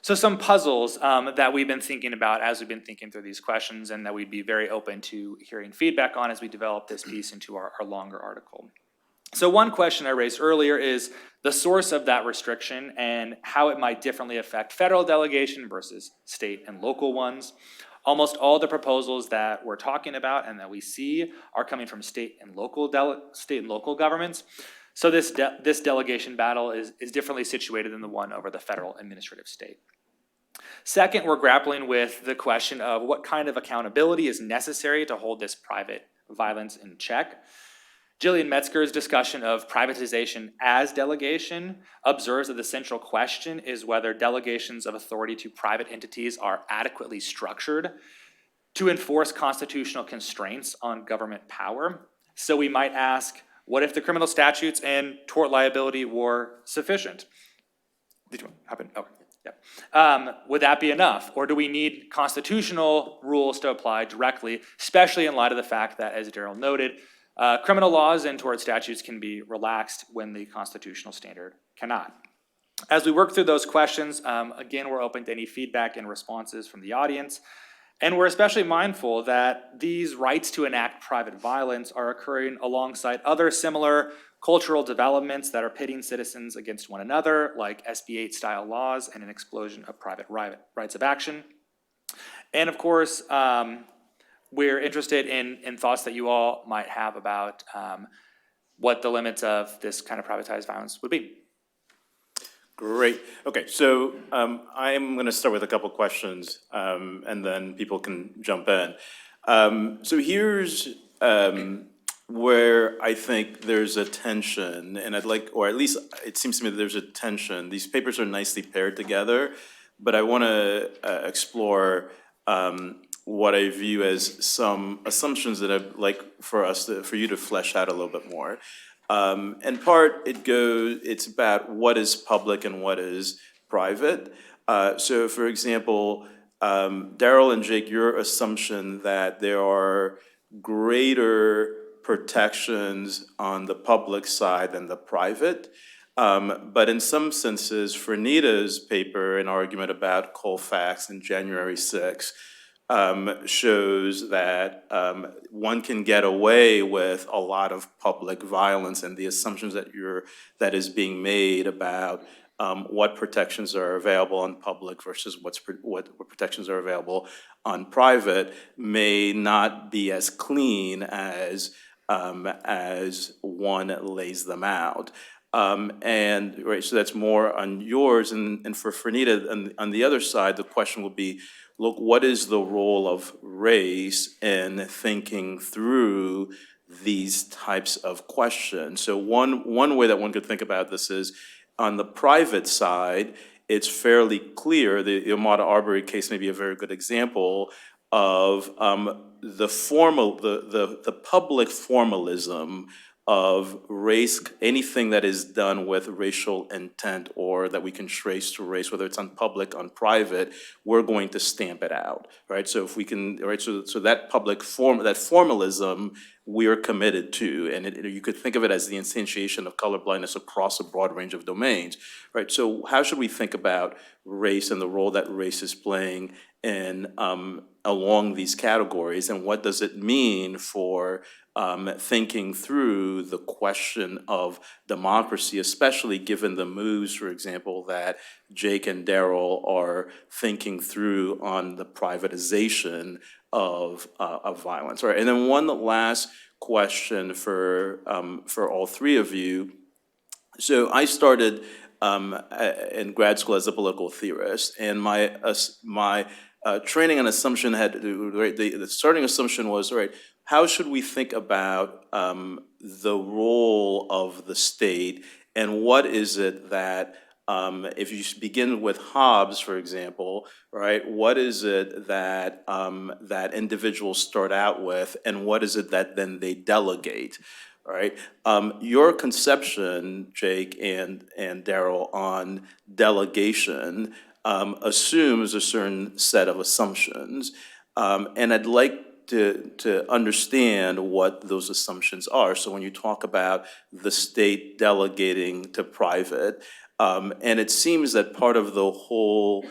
So some puzzles that we've been thinking about as we've been thinking through these questions, and that we'd be very open to hearing feedback on as we develop this piece into our longer article. So one question I raised earlier is the source of that restriction and how it might differently affect federal delegation versus state and local ones. Almost all the proposals that we're talking about and that we see are coming from state and local governments. So this delegation battle is differently situated than the one over the federal administrative state. Second, we're grappling with the question of what kind of accountability is necessary to hold this private violence in check. Jillian Metzger's discussion of privatization as delegation observes that the central question is whether delegations of authority to private entities are adequately structured to enforce constitutional constraints on government power. So we might ask, what if the criminal statutes and tort liability were sufficient? Did you happen? Oh, yeah. Would that be enough? Or do we need constitutional rules to apply directly, especially in light of the fact that, as Daryl noted, criminal laws and tort statutes can be relaxed when the constitutional standard cannot. As we work through those questions, again, we're open to any feedback and responses from the audience. And we're especially mindful that these rights to enact private violence are occurring alongside other similar cultural developments that are pitting citizens against one another, like SB 8 style laws and an explosion of private rights of action. And of course, we're interested in thoughts that you all might have about what the limits of this kind of privatized violence would be. Great. Okay, so I'm going to start with a couple questions, and then people can jump in. So here's where I think there's a tension, and I'd like, or at least it seems to me that there's a tension. These papers are nicely paired together, but I want to explore what I view as some assumptions that I'd like for you to flesh out a little bit more. In part, it's about what is public and what is private. So for example, Daryl and Jake, your assumption that there are greater protections on the public side than the private. But in some senses, Fernita's paper, an argument about Colfax in January 6, shows that one can get away with a lot of public violence, and the assumptions that is being made about what protections are available on public versus what protections are available on private may not be as clean as one lays them out. And right, so that's more on yours, and for Fernita, on the other side, the question will be, look, what is the role of race in thinking through these types of questions? So one way that one could think about this is, on the private side, it's fairly clear, the Ahmaud Arbery case may be a very good example of the public formalism of race, anything that is done with racial intent or that we can trace to race, whether it's on public, on private, we're going to stamp it out, right? So if we can, right, so that public that formalism we are committed to, and you could think of it as the instantiation of colorblindness across a broad range of domains, right? So how should we think about race and the role that race is playing in along these categories, and what does it mean for thinking through the question of democracy, especially given the moves, for example, that Jake and Daryl are thinking through on the privatization of violence, right? And then one last question for all three of you. So I started in grad school as a political theorist, and my training and assumption had to do, right, the starting assumption was, all right, how should we think about the role of the state, and what is it that, if you begin with Hobbes, for example, right, what is it that that individuals start out with, and what is it that then they delegate? All right. Your conception, Jake and Daryl, on delegation assumes a certain set of assumptions, and I'd like to understand what those assumptions are. So when you talk about the state delegating to private, and it seems that part of the whole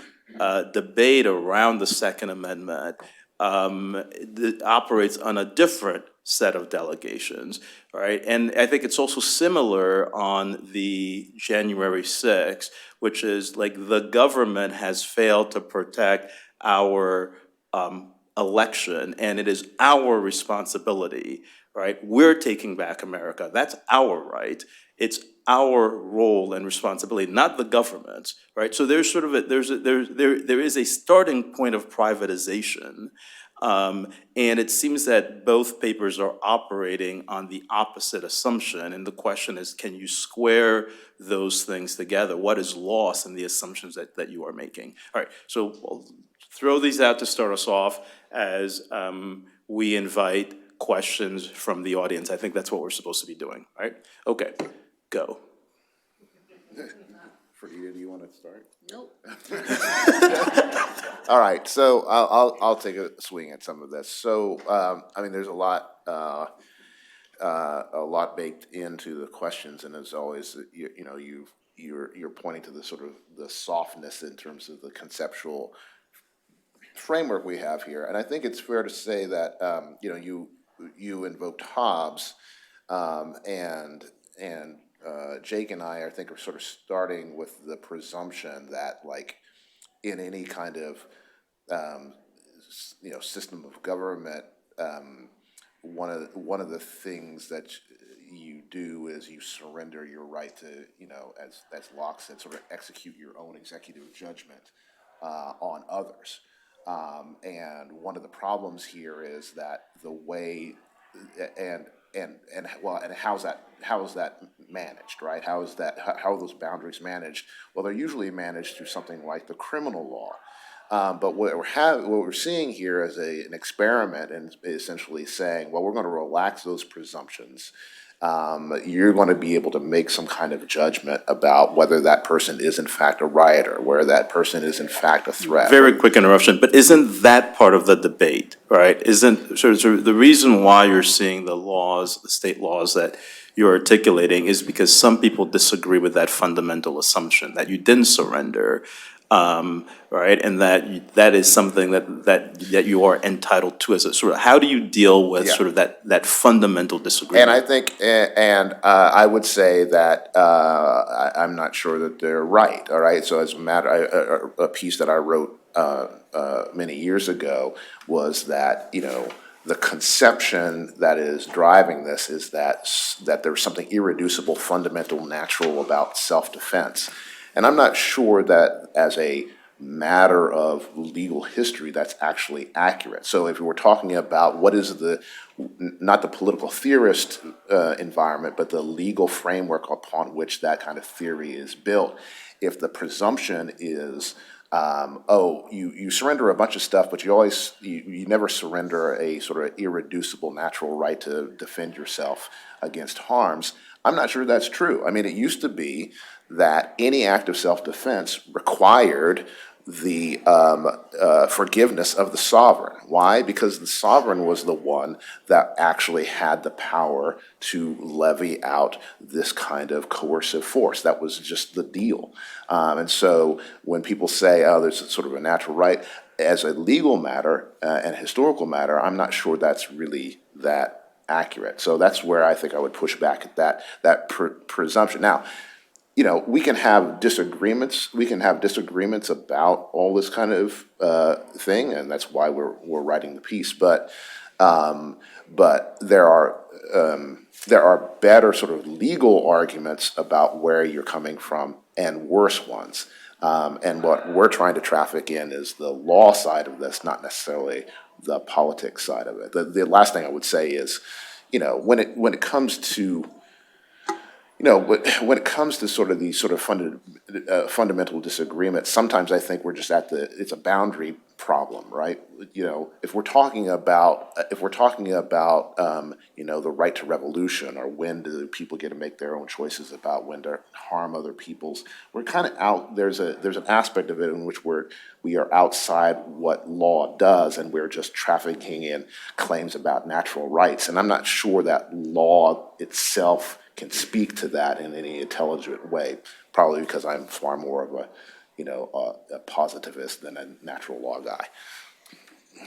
debate around the Second Amendment operates on a different set of delegations, right? And I think it's also similar on the January 6th, which is like the government has failed to protect our election, and it is our responsibility, right? We're taking back America. That's our right. It's our role and responsibility, not the government's, right? So there's sort of there is a starting point of privatization, and it seems that both papers are operating on the opposite assumption. And the question is, can you square those things together? What is lost in the assumptions that you are making? All right, so I'll throw these out to start us off as we invite questions from the audience. I think that's what we're supposed to be doing, right? Okay, go. Ferdinand, do you want to start? Nope. All right, so I'll take a swing at some of this. So, I mean, there's a lot baked into the questions, and as always, you're pointing to the sort of the softness in terms of the conceptual framework we have here. And I think it's fair to say that you invoked Hobbes, and Jake and I think, are sort of starting with the presumption that, like, in any kind of system of government, one of the things that you do is you surrender your right to, as Locke said, sort of execute your own executive judgment on others. And one of the problems here is that the way and how is that managed, right? How are those boundaries managed? Well, they're usually managed through something like the criminal law. But what we're seeing here is an experiment, and essentially saying, well, we're going to relax those presumptions. You're going to be able to make some kind of judgment about whether that person is in fact a rioter, where that person is in fact a threat. Very quick interruption, but isn't that part of the debate, right? Isn't so the reason why you're seeing the laws, the state laws that you're articulating, is because some people disagree with that fundamental assumption that you didn't surrender, right? And that is something that you are entitled to as a sort of, how do you deal with sort of that fundamental disagreement? And I think, I would say that I'm not sure that they're right. All right. So as a matter, a piece that I wrote many years ago was that the conception that is driving this is that there's something irreducible, fundamental, natural about self-defense. And I'm not sure that as a matter of legal history that's actually accurate. So if we're talking about what is not the political theorist environment, but the legal framework upon which that kind of theory is built, if the presumption is, you surrender a bunch of stuff, but you never surrender a sort of irreducible natural right to defend yourself against harms, I'm not sure that's true. I mean, it used to be that any act of self-defense required the forgiveness of the sovereign. Why? Because the sovereign was the one that actually had the power to levy out this kind of coercive force. That was just the deal. And so when people say, oh, there's sort of a natural right, as a legal matter and historical matter, I'm not sure that's really that accurate. So that's where I think I would push back at that presumption. Now, you know, we can have disagreements. We can have disagreements about all this kind of thing, and that's why we're writing the piece. But there are better sort of legal arguments about where you're coming from, and worse ones. And what we're trying to traffic in is the law side of this, not necessarily the politics side of it. The last thing I would say is, you know, when it comes to when it comes to sort of these sort of fundamental disagreements, sometimes I think we're just it's a boundary problem, right? You know, if we're talking about you know, the right to revolution, or when do people get to make their own choices about when to harm other people's, we're kind of out. There's an aspect of it in which we are outside what law does, and we're just trafficking in claims about natural rights. And I'm not sure that law itself can speak to that in any intelligent way, probably because I'm far more of a positivist than a natural law guy.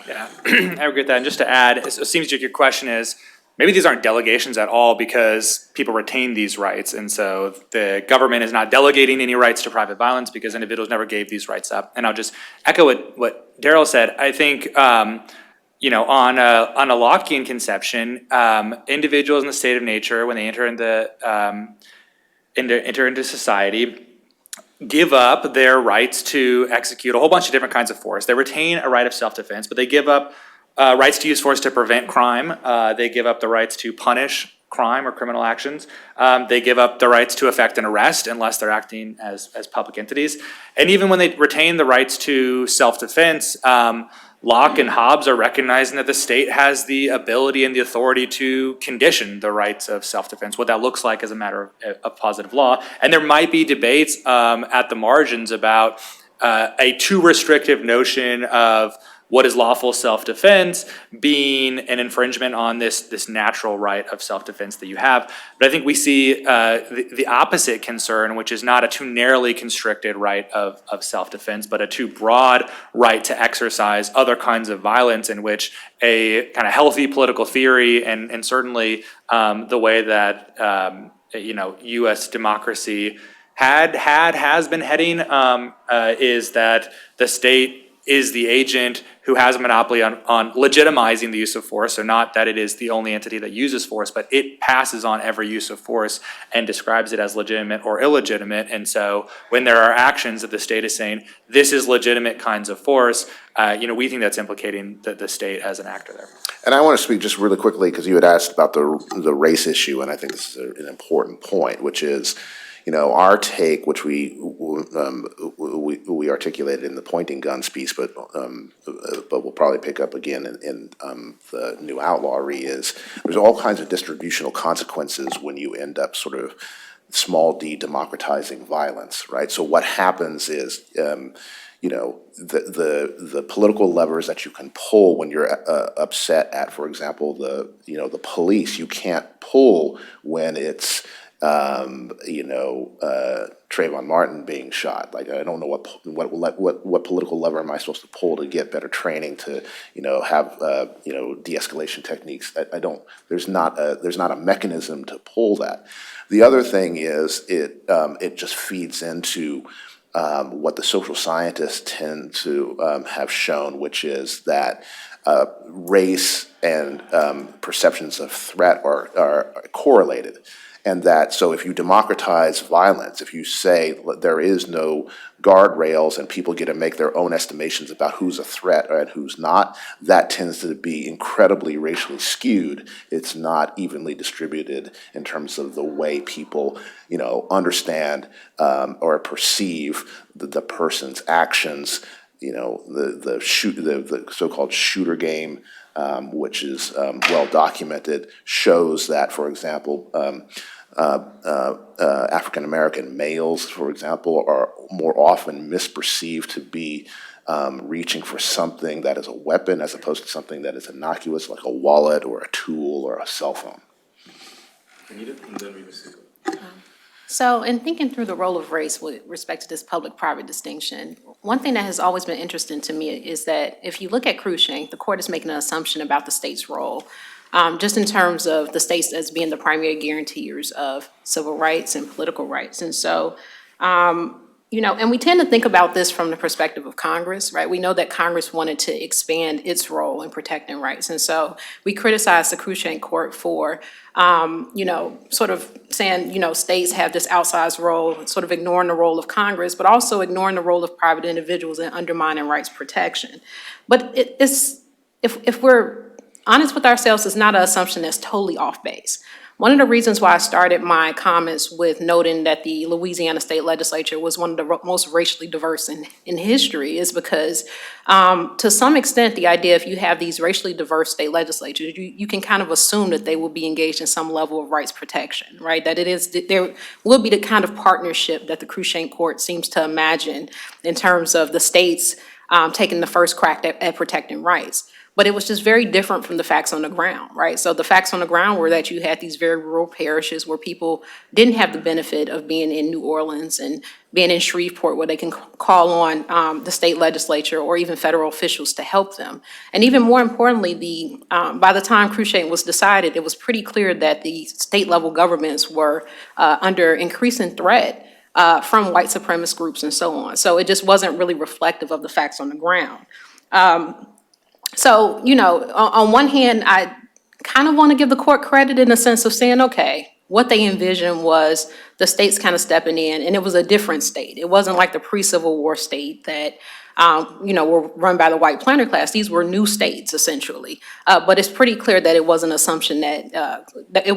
Yeah, I agree with that. And just to add, it seems like your question is, maybe these aren't delegations at all because people retain these rights. And so the government is not delegating any rights to private violence because individuals never gave these rights up. And I'll just echo what Daryl said. I think, you know, on a Lockean conception, individuals in the state of nature, when they enter into society, give up their rights to execute a whole bunch of different kinds of force. They retain a right of self-defense, but they give up rights to use force to prevent crime. They give up the rights to punish crime or criminal actions. They give up the rights to effect an arrest unless they're acting as public entities. And even when they retain the rights to self-defense, Locke and Hobbes are recognizing that the state has the ability and the authority to condition the rights of self-defense, what that looks like as a matter of positive law. And there might be debates at the margins about a too restrictive notion of what is lawful self-defense being an infringement on this natural right of self-defense that you have. But I think we see the opposite concern, which is not a too narrowly constricted right of self-defense, but a too broad right to exercise other kinds of violence, in which a kind of healthy political theory and certainly the way that you know, U.S. democracy has been heading is that the state is the agent who has a monopoly on legitimizing the use of force. So not that it is the only entity that uses force, but it passes on every use of force and describes it as legitimate or illegitimate. And so when there are actions that the state is saying, this is legitimate kinds of force, you know, we think that's implicating the state as an actor there. And I want to speak just really quickly, because you had asked about the race issue, and I think this is an important point, which is, you know, our take, which we articulated in the pointing guns piece, but we'll probably pick up again in the new outlawry, is there's all kinds of distributional consequences when you end up sort of small d democratizing violence, right? So what happens is, you know, the political levers that you can pull when you're upset at, for example, the police, you can't pull when it's Trayvon Martin being shot. Like, I don't know what political lever am I supposed to pull to get better training to, you know, have de-escalation techniques. I don't. There's not a mechanism to pull that. The other thing is it just feeds into what the social scientists tend to have shown, which is that race and perceptions of threat are correlated. And that, so if you democratize violence, if you say there is no guardrails and people get to make their own estimations about who's a threat and who's not, that tends to be incredibly racially skewed. It's not evenly distributed in terms of the way people, you know, understand or perceive the person's actions. You know, the so-called shooter game, which is well documented, shows that, for example, African American males, for example, are more often misperceived to be reaching for something that is a weapon as opposed to something that is innocuous, like a wallet or a tool or a cell phone. So in thinking through the role of race with respect to this public-private distinction, one thing that has always been interesting to me is that if you look at Cruikshank, the court is making an assumption about the state's role, just in terms of the states as being the primary guarantors of civil rights and political rights. And so, you know, and we tend to think about this from the perspective of Congress, right? We know that Congress wanted to expand its role in protecting rights. And so we criticize the Cruikshank court for, you know, sort of saying, you know, states have this outsized role, sort of ignoring the role of Congress, but also ignoring the role of private individuals and undermining rights protection. But if we're honest with ourselves, it's not an assumption that's totally off base. One of the reasons why I started my comments with noting that the Louisiana State Legislature was one of the most racially diverse in history is because, to some extent, the idea if you have these racially diverse state legislatures, you can kind of assume that they will be engaged in some level of rights protection, right? That there will be the kind of partnership that the Cruikshank court seems to imagine in terms of the states taking the first crack at protecting rights. But it was just very different from the facts on the ground, right? So the facts on the ground were that you had these very rural parishes where people didn't have the benefit of being in New Orleans and being in Shreveport where they can call on the state legislature or even federal officials to help them. And even more importantly, by the time Cruikshank was decided, it was pretty clear that the state level governments were under increasing threat from white supremacist groups and so on. So it just wasn't really reflective of the facts on the ground. So, you know, on one hand, I kind of want to give the court credit in the sense of saying, okay, what they envisioned was the states kind of stepping in, and it was a different state. It wasn't like the pre-Civil War state that, you know, were run by the white planter class. These were new states, essentially. But it's pretty clear that it was an assumption that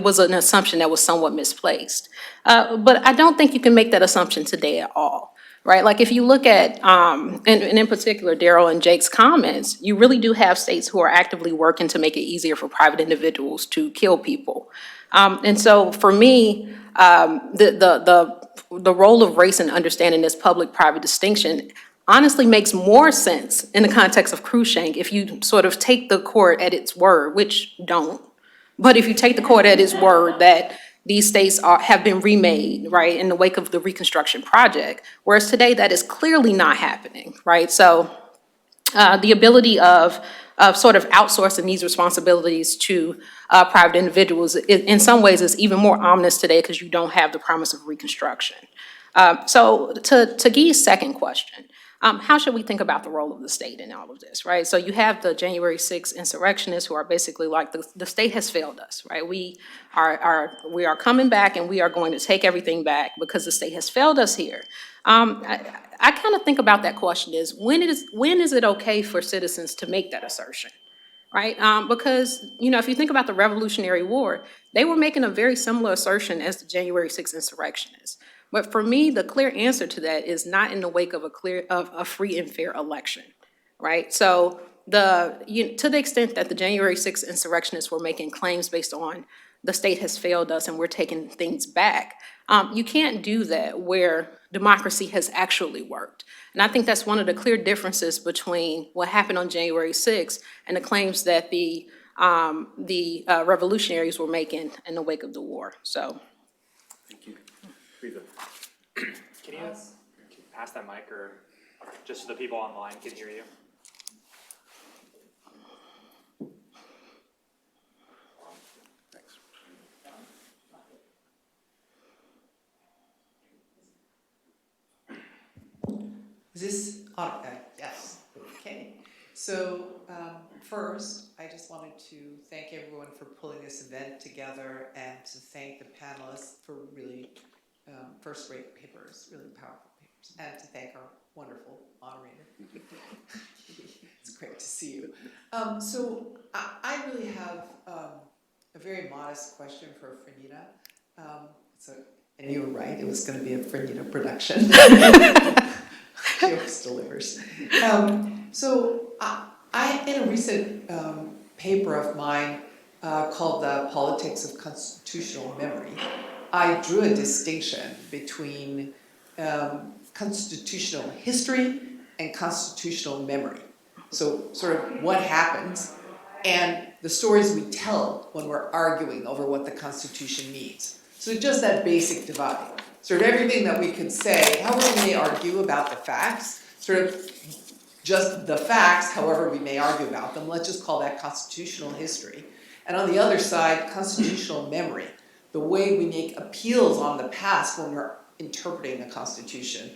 was somewhat misplaced. But I don't think you can make that assumption today at all. Right, like if you look at, and in particular, Daryl and Jake's comments, you really do have states who are actively working to make it easier for private individuals to kill people. And so for me, the role of race in understanding this public-private distinction honestly makes more sense in the context of Cruikshank if you sort of take the court at its word, which don't. But if you take the court at its word that these states have been remade, right, in the wake of the Reconstruction Project, whereas today that is clearly not happening, right? So the ability of sort of outsourcing these responsibilities to private individuals in some ways is even more ominous today because you don't have the promise of Reconstruction. So to Guy's second question, how should we think about the role of the state in all of this, right? So you have the January 6th insurrectionists who are basically like, the state has failed us, right? We are coming back and we are going to take everything back because the state has failed us here. I kind of think about that question is, when is it okay for citizens to make that assertion, right? Because, you know, if you think about the Revolutionary War, they were making a very similar assertion as the January 6th insurrectionists. But for me, the clear answer to that is not in the wake of a free and fair election, right? So to the extent that the January 6th insurrectionists were making claims based on the state has failed us and we're taking things back, you can't do that where democracy has actually worked. And I think that's one of the clear differences between what happened on January 6th and the claims that the revolutionaries were making in the wake of the war. So. Thank you. Can you pass that mic, or just so the people online can hear you? Thanks. Is this on? Yes. Okay. So first, I just wanted to thank everyone for pulling this event together and to thank the panelists for really first-rate papers, really powerful papers, and to thank our wonderful moderator. It's great to see you. So I really have a very modest question for Fernita. And you were right, it was going to be a Fernita production. She always delivers. So I, in a recent paper of mine called The Politics of Constitutional Memory, I drew a distinction between constitutional history and constitutional memory. So sort of what happens and the stories we tell when we're arguing over what the Constitution means. So just that basic divide. Sort of everything that we could say, however we may argue about the facts, sort of just the facts, however we may argue about them, let's just call that constitutional history. And on the other side, constitutional memory, the way we make appeals on the past when we're interpreting the Constitution,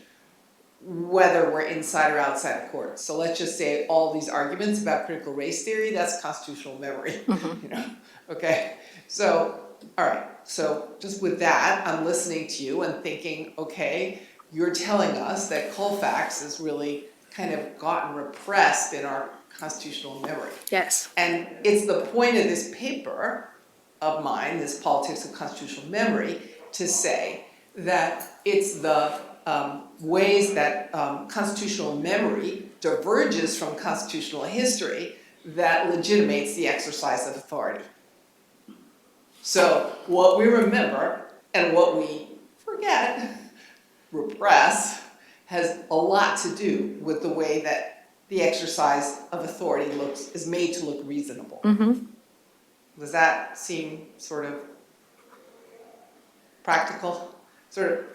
whether we're inside or outside the court. So let's just say all these arguments about critical race theory, that's constitutional memory, you know, okay? So, all right, so just with that, I'm listening to you and thinking, okay, you're telling us that Colfax has really kind of gotten repressed in our constitutional memory. Yes. And it's the point of this paper of mine, this Politics of Constitutional Memory, to say that it's the ways that constitutional memory diverges from constitutional history that legitimates the exercise of authority. So what we remember and what we forget, repress, has a lot to do with the way that the exercise of authority is made to look reasonable. Mm-hmm. Does that seem sort of practical? Sort of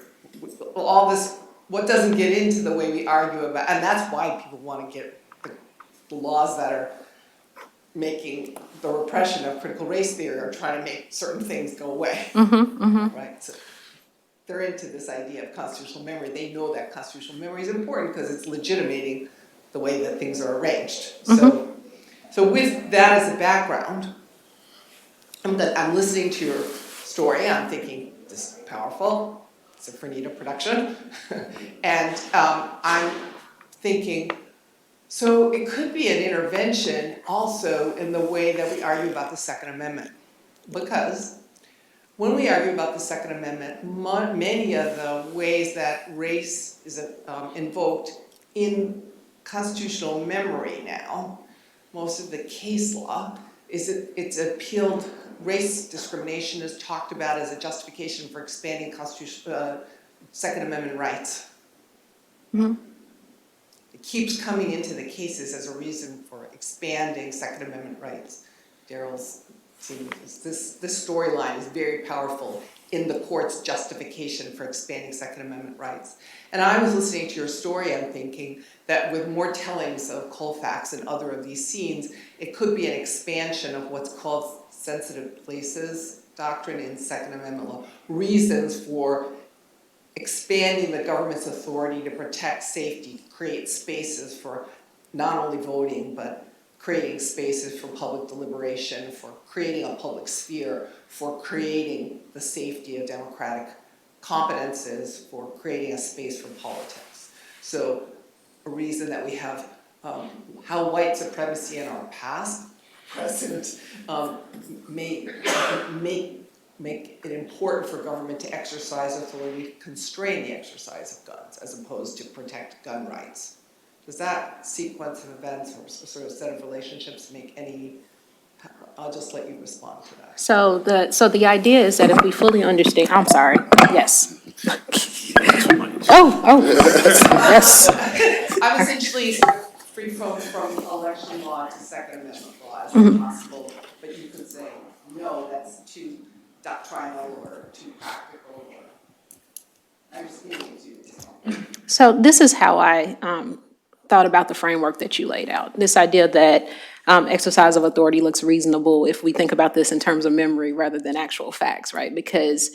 all this, what doesn't get into the way we argue about, and that's why people want to get the laws that are making the repression of critical race theory or trying to make certain things go away. Mm-hmm. Mm-hmm. Right? So they're into this idea of constitutional memory. They know that constitutional memory is important because it's legitimating the way that things are arranged. So with that as a background, I'm listening to your story, I'm thinking, this is powerful, it's a Fernita production, and I'm thinking, so it could be an intervention also in the way that we argue about the Second Amendment. Because when we argue about the Second Amendment, many of the ways that race is invoked in constitutional memory now, most of the case law, it's appealed. Race discrimination is talked about as a justification for expanding Second Amendment rights. Mm-hmm. It keeps coming into the cases as a reason for expanding Second Amendment rights. Daryl's seen this storyline is very powerful in the court's justification for expanding Second Amendment rights. And I was listening to your story and thinking that with more tellings of Colfax and other of these scenes, it could be an expansion of what's called sensitive places doctrine in Second Amendment law, reasons for expanding the government's authority to protect safety, create spaces for not only voting, but creating spaces for public deliberation, for creating a public sphere, for creating the safety of democratic competences, for creating a space for politics. So a reason that we have how white supremacy in our past present make it important for government to exercise authority to constrain the exercise of guns as opposed to protect gun rights. Does that sequence of events or sort of set of relationships make any, I'll just let you respond to that. So the idea is that if we fully understand, I'm sorry, yes. Yes. I'm essentially free from election law to Second Amendment law as possible, but you could say, no, that's too doctrinal or too practical. I'm just giving it to you. So this is how I thought about the framework that you laid out. This idea that exercise of authority looks reasonable if we think about this in terms of memory rather than actual facts, right? Because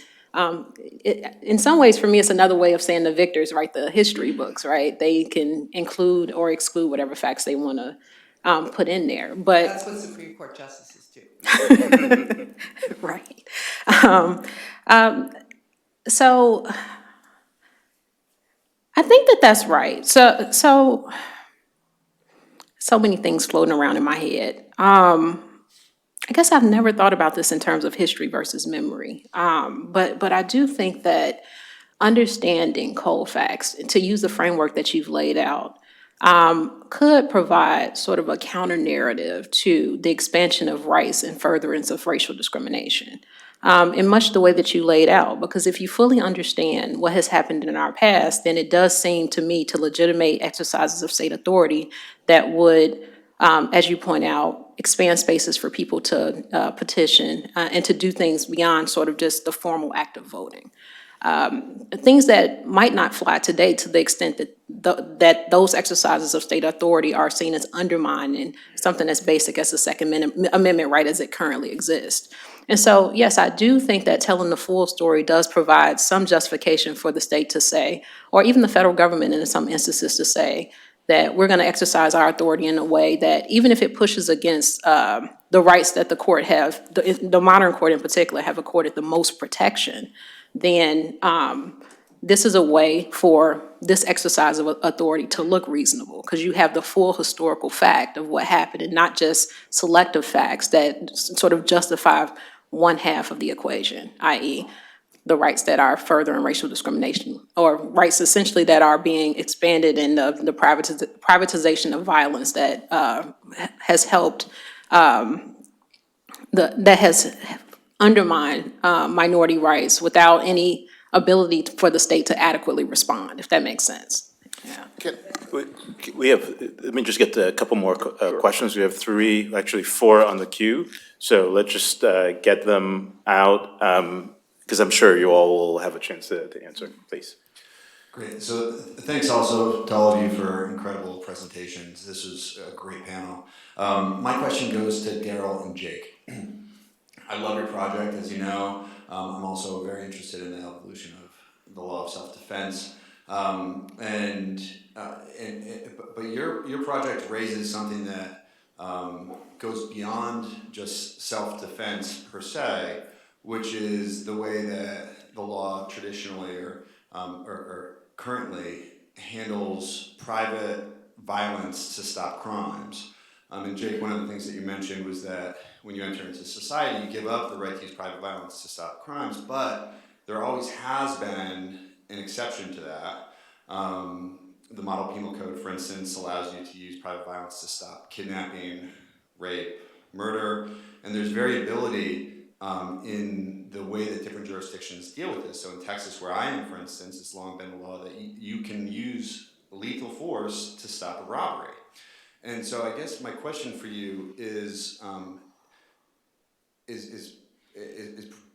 in some ways, for me, it's another way of saying the victors write the history books, right? They can include or exclude whatever facts they want to put in there, but That's what Supreme Court justices do. right. So I think that that's right. So many things floating around in my head. I guess I've never thought about this in terms of history versus memory. But I do think that understanding Colfax, to use the framework that you've laid out, could provide sort of a counter narrative to the expansion of rights and furtherance of racial discrimination. in much the way that you laid out. Because if you fully understand what has happened in our past, then it does seem to me to legitimate exercises of state authority that would, as you point out, expand spaces for people to petition and to do things beyond sort of just the formal act of voting. Things that might not fly today to the extent that that those exercises of state authority are seen as undermining something as basic as the Second Amendment right as it currently exists. And so, yes, I do think that telling the full story does provide some justification for the state to say, or even the federal government in some instances to say, that we're going to exercise our authority in a way that, even if it pushes against the rights that the court have, the modern court in particular, have accorded the most protection, then this is a way for this exercise of authority to look reasonable, because you have the full historical fact of what happened and not just selective facts that sort of justify one half of the equation, i.e. the rights that are furthering racial discrimination, or rights essentially that are being expanded in the privatization of violence that has helped, that has undermined minority rights without any ability for the state to adequately respond, if that makes sense. Yeah. We have, let me just get a couple more questions. We have three, actually four on the queue. So let's just get them out, because I'm sure you all will have a chance to answer, please. Great. So thanks also to all of you for incredible presentations. This was a great panel. My question goes to Daryl and Jake. I love your project, as you know. I'm also very interested in the evolution of the law of self-defense. But your project raises something that goes beyond just self-defense per se, which is the way that the law traditionally or currently handles private violence to stop crimes. And Jake, one of the things that you mentioned was that when you enter into society, you give up the right to use private violence to stop crimes, but there always has been an exception to that. The Model Penal Code, for instance, allows you to use private violence to stop kidnapping, rape, murder, and there's variability in the way that different jurisdictions deal with this. So in Texas, where I am, for instance, it's long been the law that you can use lethal force to stop a robbery. And so I guess my question for you is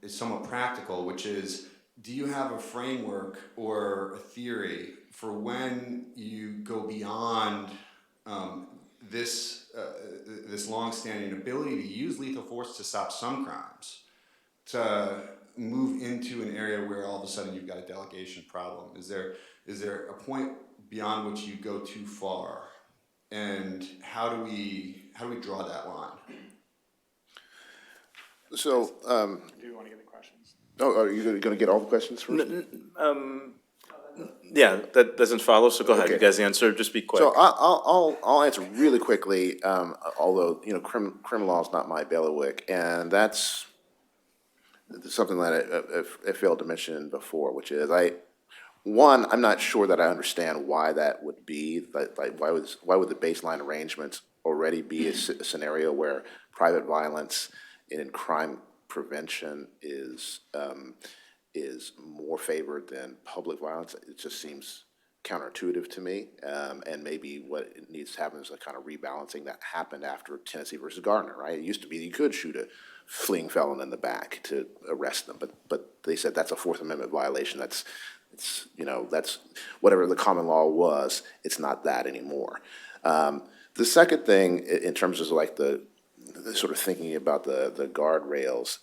somewhat practical, which is, do you have a framework or a theory for when you go beyond this long-standing ability to use lethal force to stop some crimes, to move into an area where all of a sudden you've got a delegation problem? Is there a point beyond which you go too far, and how do we draw that line? So, Do you want to get the questions? oh, are you gonna get all the questions first? Yeah, that doesn't follow, so go ahead, you Okay. guys answer, just be quick. So I'll answer really quickly, although, criminal law is not my bailiwick, and that's something that I failed to mention before, which is I'm not sure that I understand why that would be, like, why would the baseline arrangements already be a scenario where private violence in crime prevention is more favored than public violence? It just seems counterintuitive to me, and maybe what needs to happen is a kind of rebalancing that happened after Tennessee versus Gardner, right? It used to be you could shoot a fleeing felon in the back to arrest them, but they said that's a Fourth Amendment violation. That's whatever the common law was. It's not that anymore. The second thing, in terms of like the sort of thinking about the guardrails,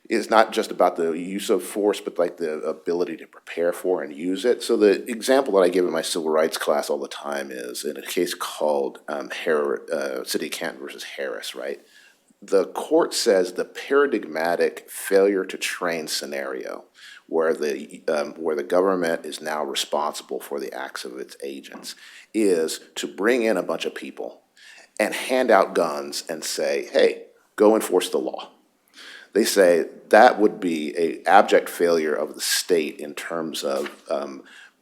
is not just about the use of force, but like the ability to prepare for and use it. So the example that I give in my civil rights class all the time is in a case called City of Canton versus Harris, right? The court says the paradigmatic failure to train scenario, where the government is now responsible for the acts of its agents, is to bring in a bunch of people and hand out guns and say, hey, go enforce the law. They say that would be an abject failure of the state in terms of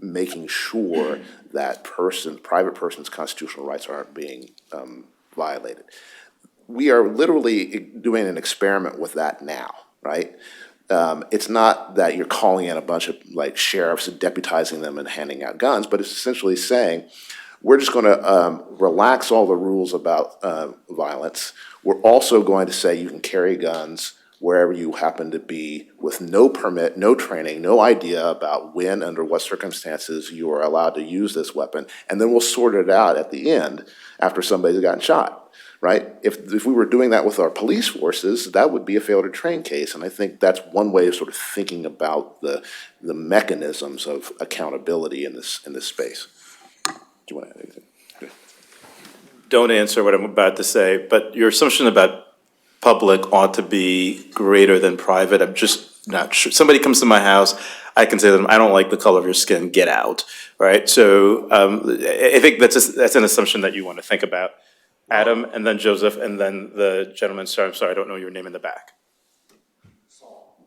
making sure that private person's constitutional rights aren't being violated. we are literally doing an experiment with that now, right? It's not that you're calling in a bunch of like sheriffs and deputizing them and handing out guns, but it's essentially saying, we're just going to relax all the rules about violence. We're also going to say you can carry guns wherever you happen to be with no permit, no training, no idea about when, under what circumstances you are allowed to use this weapon. And then we'll sort it out at the end after somebody's gotten shot, right? If we were doing that with our police forces, that would be a failure to train case. And I think that's one way of sort of thinking about the mechanisms of accountability in this space. Do you want to add anything? Don't answer what I'm about to say, but your assumption about public ought to be greater than private. I'm just not sure. Somebody comes to my house, I can say to them, I don't like the color of your skin, get out, right? So I think that's an assumption that you want to think about. Adam, and then Joseph, and then the gentleman, sorry, I'm sorry, I don't know your name in the back.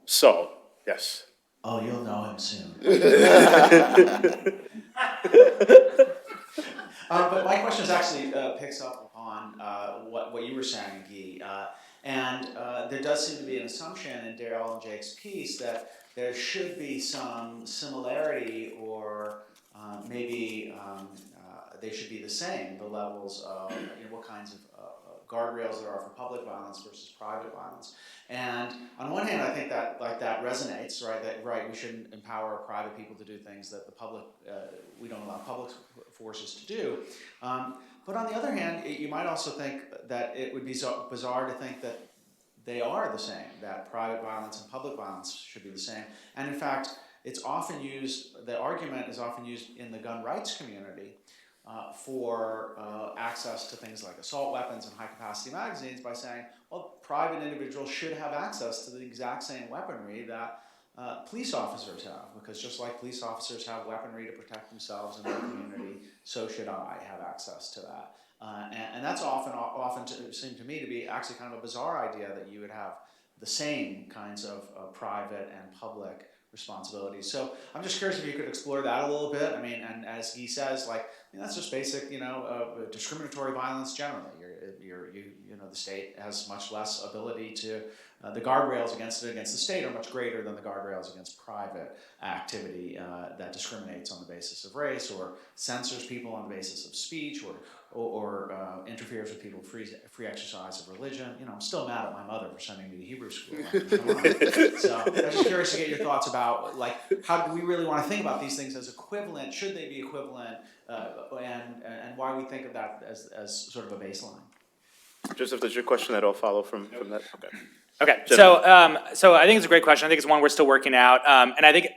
Saul, yes. Oh, you'll know him soon. But my question is actually picks up upon what you were saying, Guy. And there does seem to be an assumption in Daryl and Jake's piece that there should be some similarity, or maybe they should be the same, the levels of what kinds of guardrails there are for public violence versus private violence. And on one hand, I think that that resonates, right? That we shouldn't empower private people to do things that the public we don't allow public forces to do. But on the other hand, you might also think that it would be so bizarre to think that they are the same, that private violence and public violence should be the same. And in fact, it's often used, the argument is often used in the gun rights community for access to things like assault weapons and high-capacity magazines by saying, well, private individuals should have access to the exact same weaponry that police officers have, because just like police officers have weaponry to protect themselves and their community, so should I have access to that. And that's often seemed to me to be actually kind of a bizarre idea, that you would have the same kinds of private and public responsibilities. So I'm just curious if you could explore that a little bit. I mean, and as he says, that's just basic, discriminatory violence generally. The state has much less ability to, the guardrails against the state are much greater than the guardrails against private activity that discriminates on the basis of race, or censors people on the basis of speech, or interferes with people's free exercise of religion. I'm still mad at my mother for sending me to Hebrew school. So I'm just curious to get your thoughts about, how do we really want to think about these things as equivalent? Should they be equivalent? And why we think of that as sort of a baseline? Joseph, does your question at all follow from that? Okay. Okay, so I think it's a great question. I think it's one we're still working out. And I think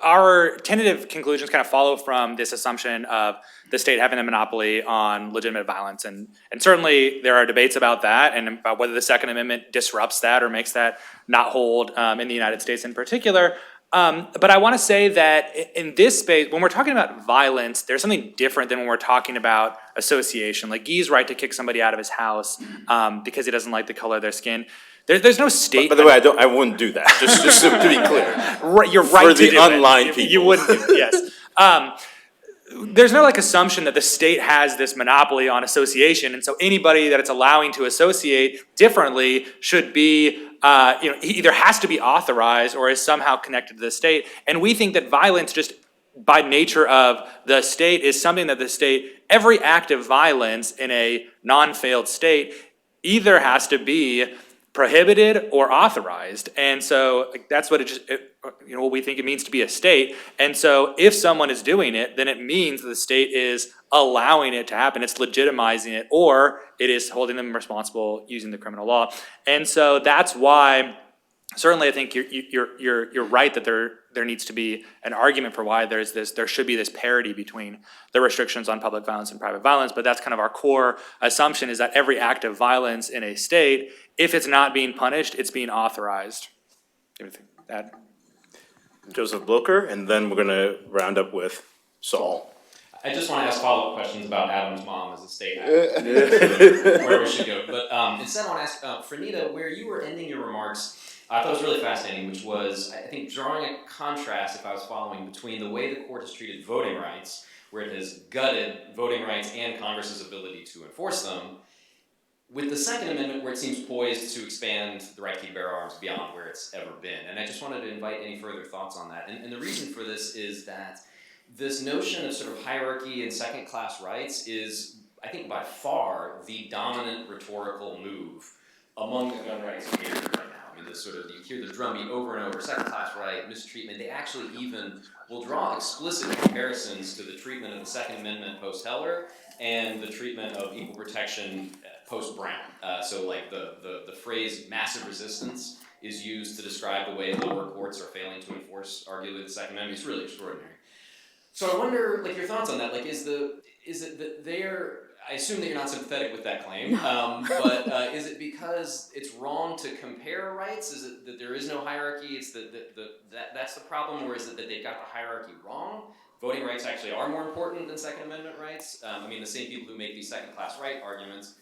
our tentative conclusions kind of follow from this assumption of the state having a monopoly on legitimate violence. And certainly there are debates about that, and about whether the Second Amendment disrupts that or makes that not hold in the United States in particular. But I want to say that in this space, when we're talking about violence, there's something different than when we're talking about association. Like Guy's right to kick somebody out of his house because he doesn't like the color of their skin. There's no state. By the way, I wouldn't do that. Just to be clear. Right, you're right for to the do online it. people. You wouldn't do it, yes. There's no assumption that the state has this monopoly on association, and so anybody that it's allowing to associate differently should be, either has to be authorized or is somehow connected to the state. And we think that violence, just by nature of the state, is something that the state, every act of violence in a non-failed state, either has to be prohibited or authorized. And so that's what what we think it means to be a state. And so if someone is doing it, then it means that the state is allowing it to happen. It's legitimizing it, or it is holding them responsible using the criminal law. And so that's why, certainly I think you're right that there needs to be an argument for why there should be this parity between the restrictions on public violence and private violence. But that's kind of our core assumption, is that every act of violence in a state, if it's not being punished, it's being authorized. Anything to add? Joseph Blocher, and then we're going to round up with Saul. I just want to ask follow-up questions about Adam's mom as a state actor, where we should go. But instead I want to ask, Franita, where you were ending your remarks, I thought it was really fascinating, which was, I think, drawing a contrast, if I was following, between the way the court has treated voting rights, where it has gutted voting rights and Congress's ability to enforce them, with the Second Amendment, where it seems poised to expand the right to keep bear arms beyond where it's ever been. And I just wanted to invite any further thoughts on that. And the reason for this is that this notion of sort of hierarchy and second-class rights is, I think, by far the dominant rhetorical move among the gun rights community right now. I mean, this sort of, you hear the drumbeat over and over, second-class right, mistreatment. They actually even will draw explicit comparisons to the treatment of the Second Amendment post-Heller and the treatment of equal protection post-Brown. So like the phrase massive resistance is used to describe the way lower courts are failing to enforce arguably the Second Amendment. It's really extraordinary. So I wonder, like, your thoughts on that. Like, is it that they're, I assume that you're not sympathetic with that claim, but is it because it's wrong to compare rights? Is it that there is no hierarchy? It's that's the problem, or is it that they've got the hierarchy wrong? Voting rights actually are more important than Second Amendment rights. I mean, the same people who make these second-class right arguments,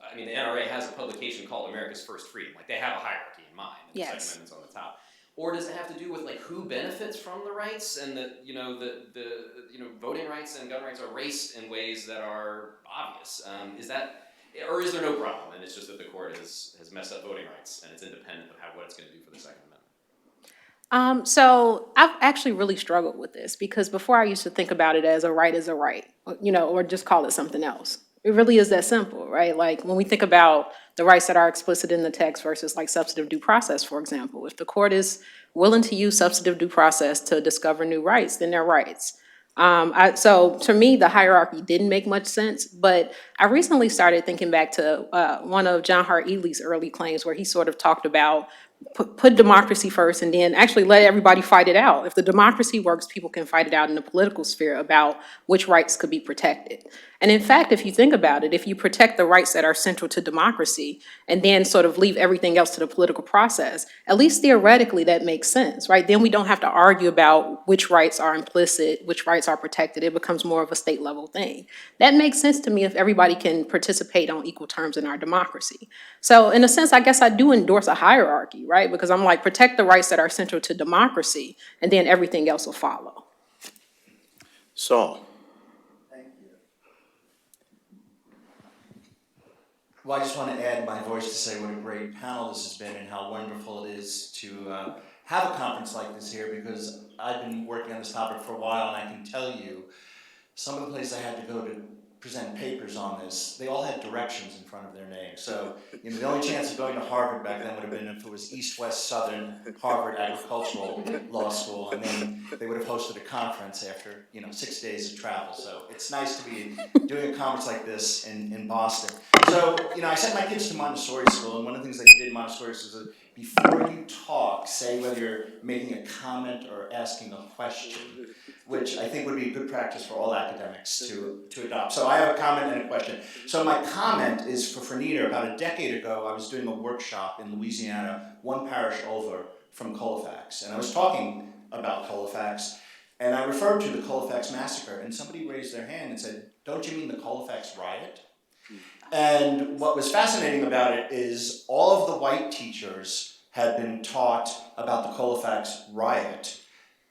I mean, the NRA has a publication called America's First Freedom. Like, they have a hierarchy in mind, and the Second Amendment's on the top. Or does it have to do with, like, who benefits from the rights, and that, you know, the voting rights and gun rights are raced in ways that are obvious? Is that, or is there no problem, and it's just that the court has messed up voting rights, and it's independent of what it's going to do for the Second Amendment? So I've actually really struggled with this because before I used to think about it as a right is a right, you know, or just call it something else. It really is that simple, right? Like when we think about the rights that are explicit in the text versus like substantive due process, for example, if the court is willing to use substantive due process to discover new rights, then they're rights. So to me, the hierarchy didn't make much sense, but I recently started thinking back to one of John Hart Ely's early claims where he sort of talked about put democracy first and then actually let everybody fight it out. If the democracy works, people can fight it out in the political sphere about which rights could be protected. And in fact, if you think about it, if you protect the rights that are central to democracy and then sort of leave everything else to the political process, at least theoretically that makes sense, right? Then we don't have to argue about which rights are implicit, which rights are protected. It becomes more of a state level thing. That makes sense to me if everybody can participate on equal terms in our democracy. So in a sense, I guess I do endorse a hierarchy, right? Because I'm like, protect the rights that are central to democracy and then everything else will follow. Saul. Well, I just want to add my voice to say what a great panel this has been and how wonderful it is to have a conference like this here, because I've been working on this topic for a while, and I can tell you some of the places I had to go to present papers on this, they all had directions in front of their name. So, you know, the only chance of going to Harvard back then would have been if it was East, West, Southern, Harvard Agricultural Law School, and then they would have hosted a conference after, 6 days of travel. So it's nice to be doing a conference like this in Boston. So, I sent my kids to Montessori school, and one of the things they did in Montessori school is that before you talk, say whether you're making a comment or asking a question, which I think would be a good practice for all academics to adopt. So I have a comment and a question. So my comment is for Fernita. About a decade ago, I was doing a workshop in Louisiana, one parish over from Colfax. And I was talking about Colfax, and I referred to the Colfax massacre, and somebody raised their hand and said, "Don't you mean the Colfax riot?" And what was fascinating about it is all of the white teachers had been taught about the Colfax riot,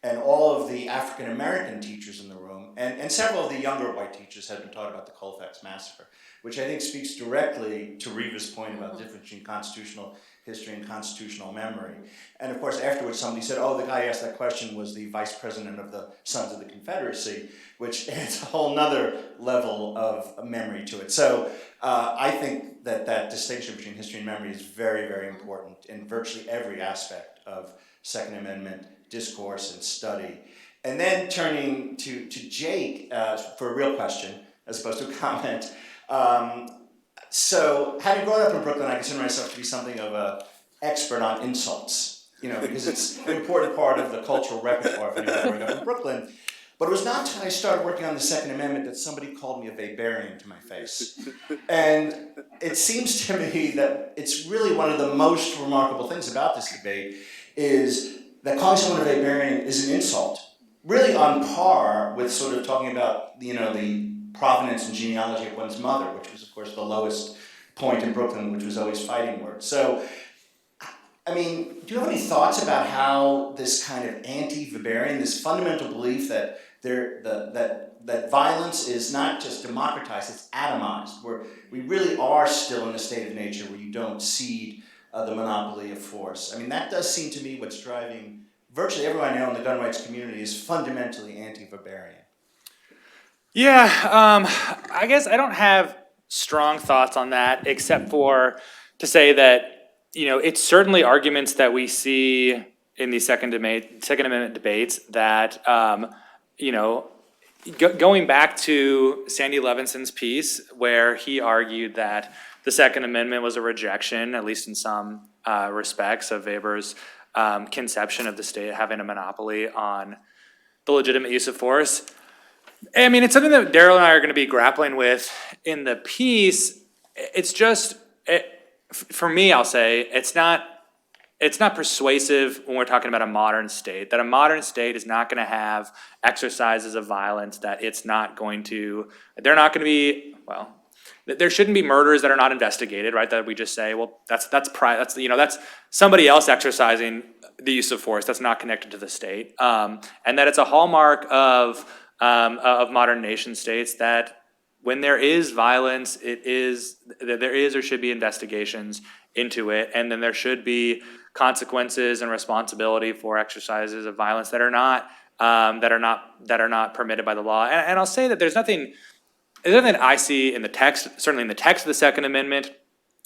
and all of the African American teachers in the room, and several of the younger white teachers had been taught about the Colfax massacre, which I think speaks directly to Reva's point about the difference between constitutional history and constitutional memory. And of course, afterwards somebody said, oh, the guy who asked that question was the vice president of the Sons of the Confederacy, which adds a whole nother level of memory to it. So I think that distinction between history and memory is very, very important in virtually every aspect of Second Amendment discourse and study. And then turning to Jake for a real question as opposed to a comment. So having grown up in Brooklyn, I consider myself to be something of an expert on insults, because it's an important part of the cultural repertoire of anyone growing up in Brooklyn. But it was not until I started working on the Second Amendment that somebody called me a Weberian to my face. And it seems to me that it's really one of the most remarkable things about this debate is that calling someone a Weberian is an insult, really on par with sort of talking about, the provenance and genealogy of one's mother, which was, of course, the lowest point in Brooklyn, which was always fighting word. So, I mean, do you have any thoughts about how this kind of anti-Weberian, this fundamental belief that that violence is not just democratized, it's atomized, where we really are still in a state of nature where you don't cede the monopoly of force. I mean, that does seem to me what's driving virtually everyone I know in the gun rights community is fundamentally anti-barbarian. Yeah, I guess I don't have strong thoughts on that, except for to say that, you know, it's certainly arguments that we see in these Second Amendment debates that, you know, going back to Sandy Levinson's piece, where he argued that the Second Amendment was a rejection, at least in some respects, of Weber's conception of the state having a monopoly on the legitimate use of force. I mean, it's something that Daryl and I are going to be grappling with in the piece. It's just, for me, I'll say, it's not persuasive when we're talking about a modern state, that a modern state is not going to have exercises of violence, that it's not going to, they're not going to be, well, there shouldn't be murders that are not investigated, right? That we just say, well, that's somebody else exercising the use of force that's not connected to the state, and that it's a hallmark of modern nation states that when there is violence, there is or should be investigations into it, and then there should be consequences and responsibility for exercises of violence that are not permitted by the law. And I'll say that there's nothing I see in the text, certainly in the text of the Second Amendment,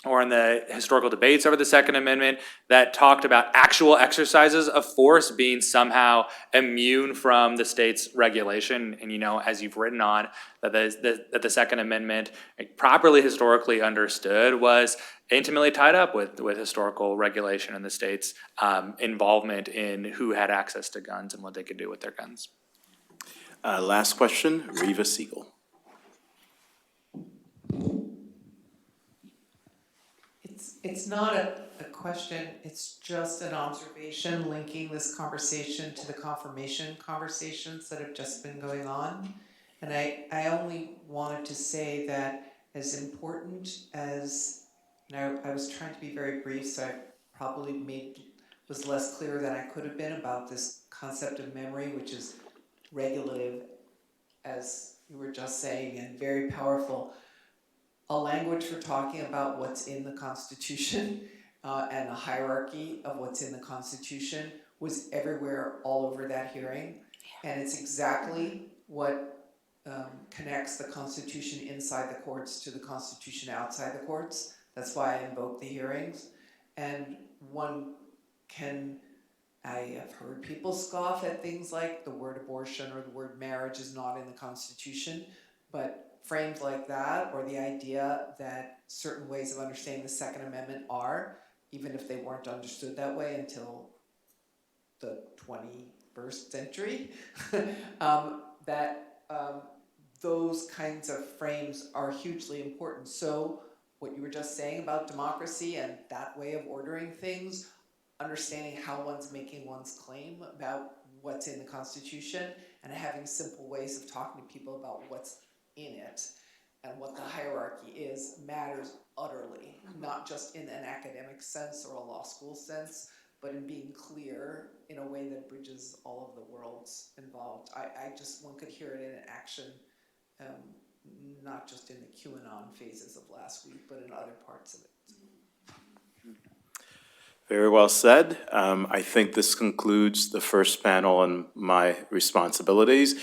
or in the historical debates over the Second Amendment, that talked about actual exercises of force being somehow immune from the state's regulation. And, you know, as you've written on, that the Second Amendment, properly historically understood, was intimately tied up with historical regulation and the state's involvement in who had access to guns and what they could do with their guns. Last question, Reva Siegel. It's not a question, it's just an observation linking this conversation to the confirmation conversations that have just been going on. And I only wanted to say that as important as, I was trying to be very brief, so I probably was less clear than I could have been about this concept of memory, which is regulative, as you were just saying, and very powerful. A language for talking about what's in the Constitution and the hierarchy of what's in the Constitution was everywhere all over that hearing. And it's exactly what connects the Constitution inside the courts to the Constitution outside the courts. That's why I invoke the hearings. And I have heard people scoff at things like the word abortion or the word marriage is not in the Constitution, but framed like that, or the idea that certain ways of understanding the Second Amendment are, even if they weren't understood that way until the 21st century, those kinds of frames are hugely important. So what you were just saying about democracy and that way of ordering things, understanding how one's making one's claim about what's in the Constitution, and having simple ways of talking to people about what's in it and what the hierarchy is matters utterly, not just in an academic sense or a law school sense, but in being clear in a way that bridges all of the worlds involved. One could hear it in action, not just in the QAnon phases of last week, but in other parts of it. Very well said. I think this concludes the first panel on my responsibilities.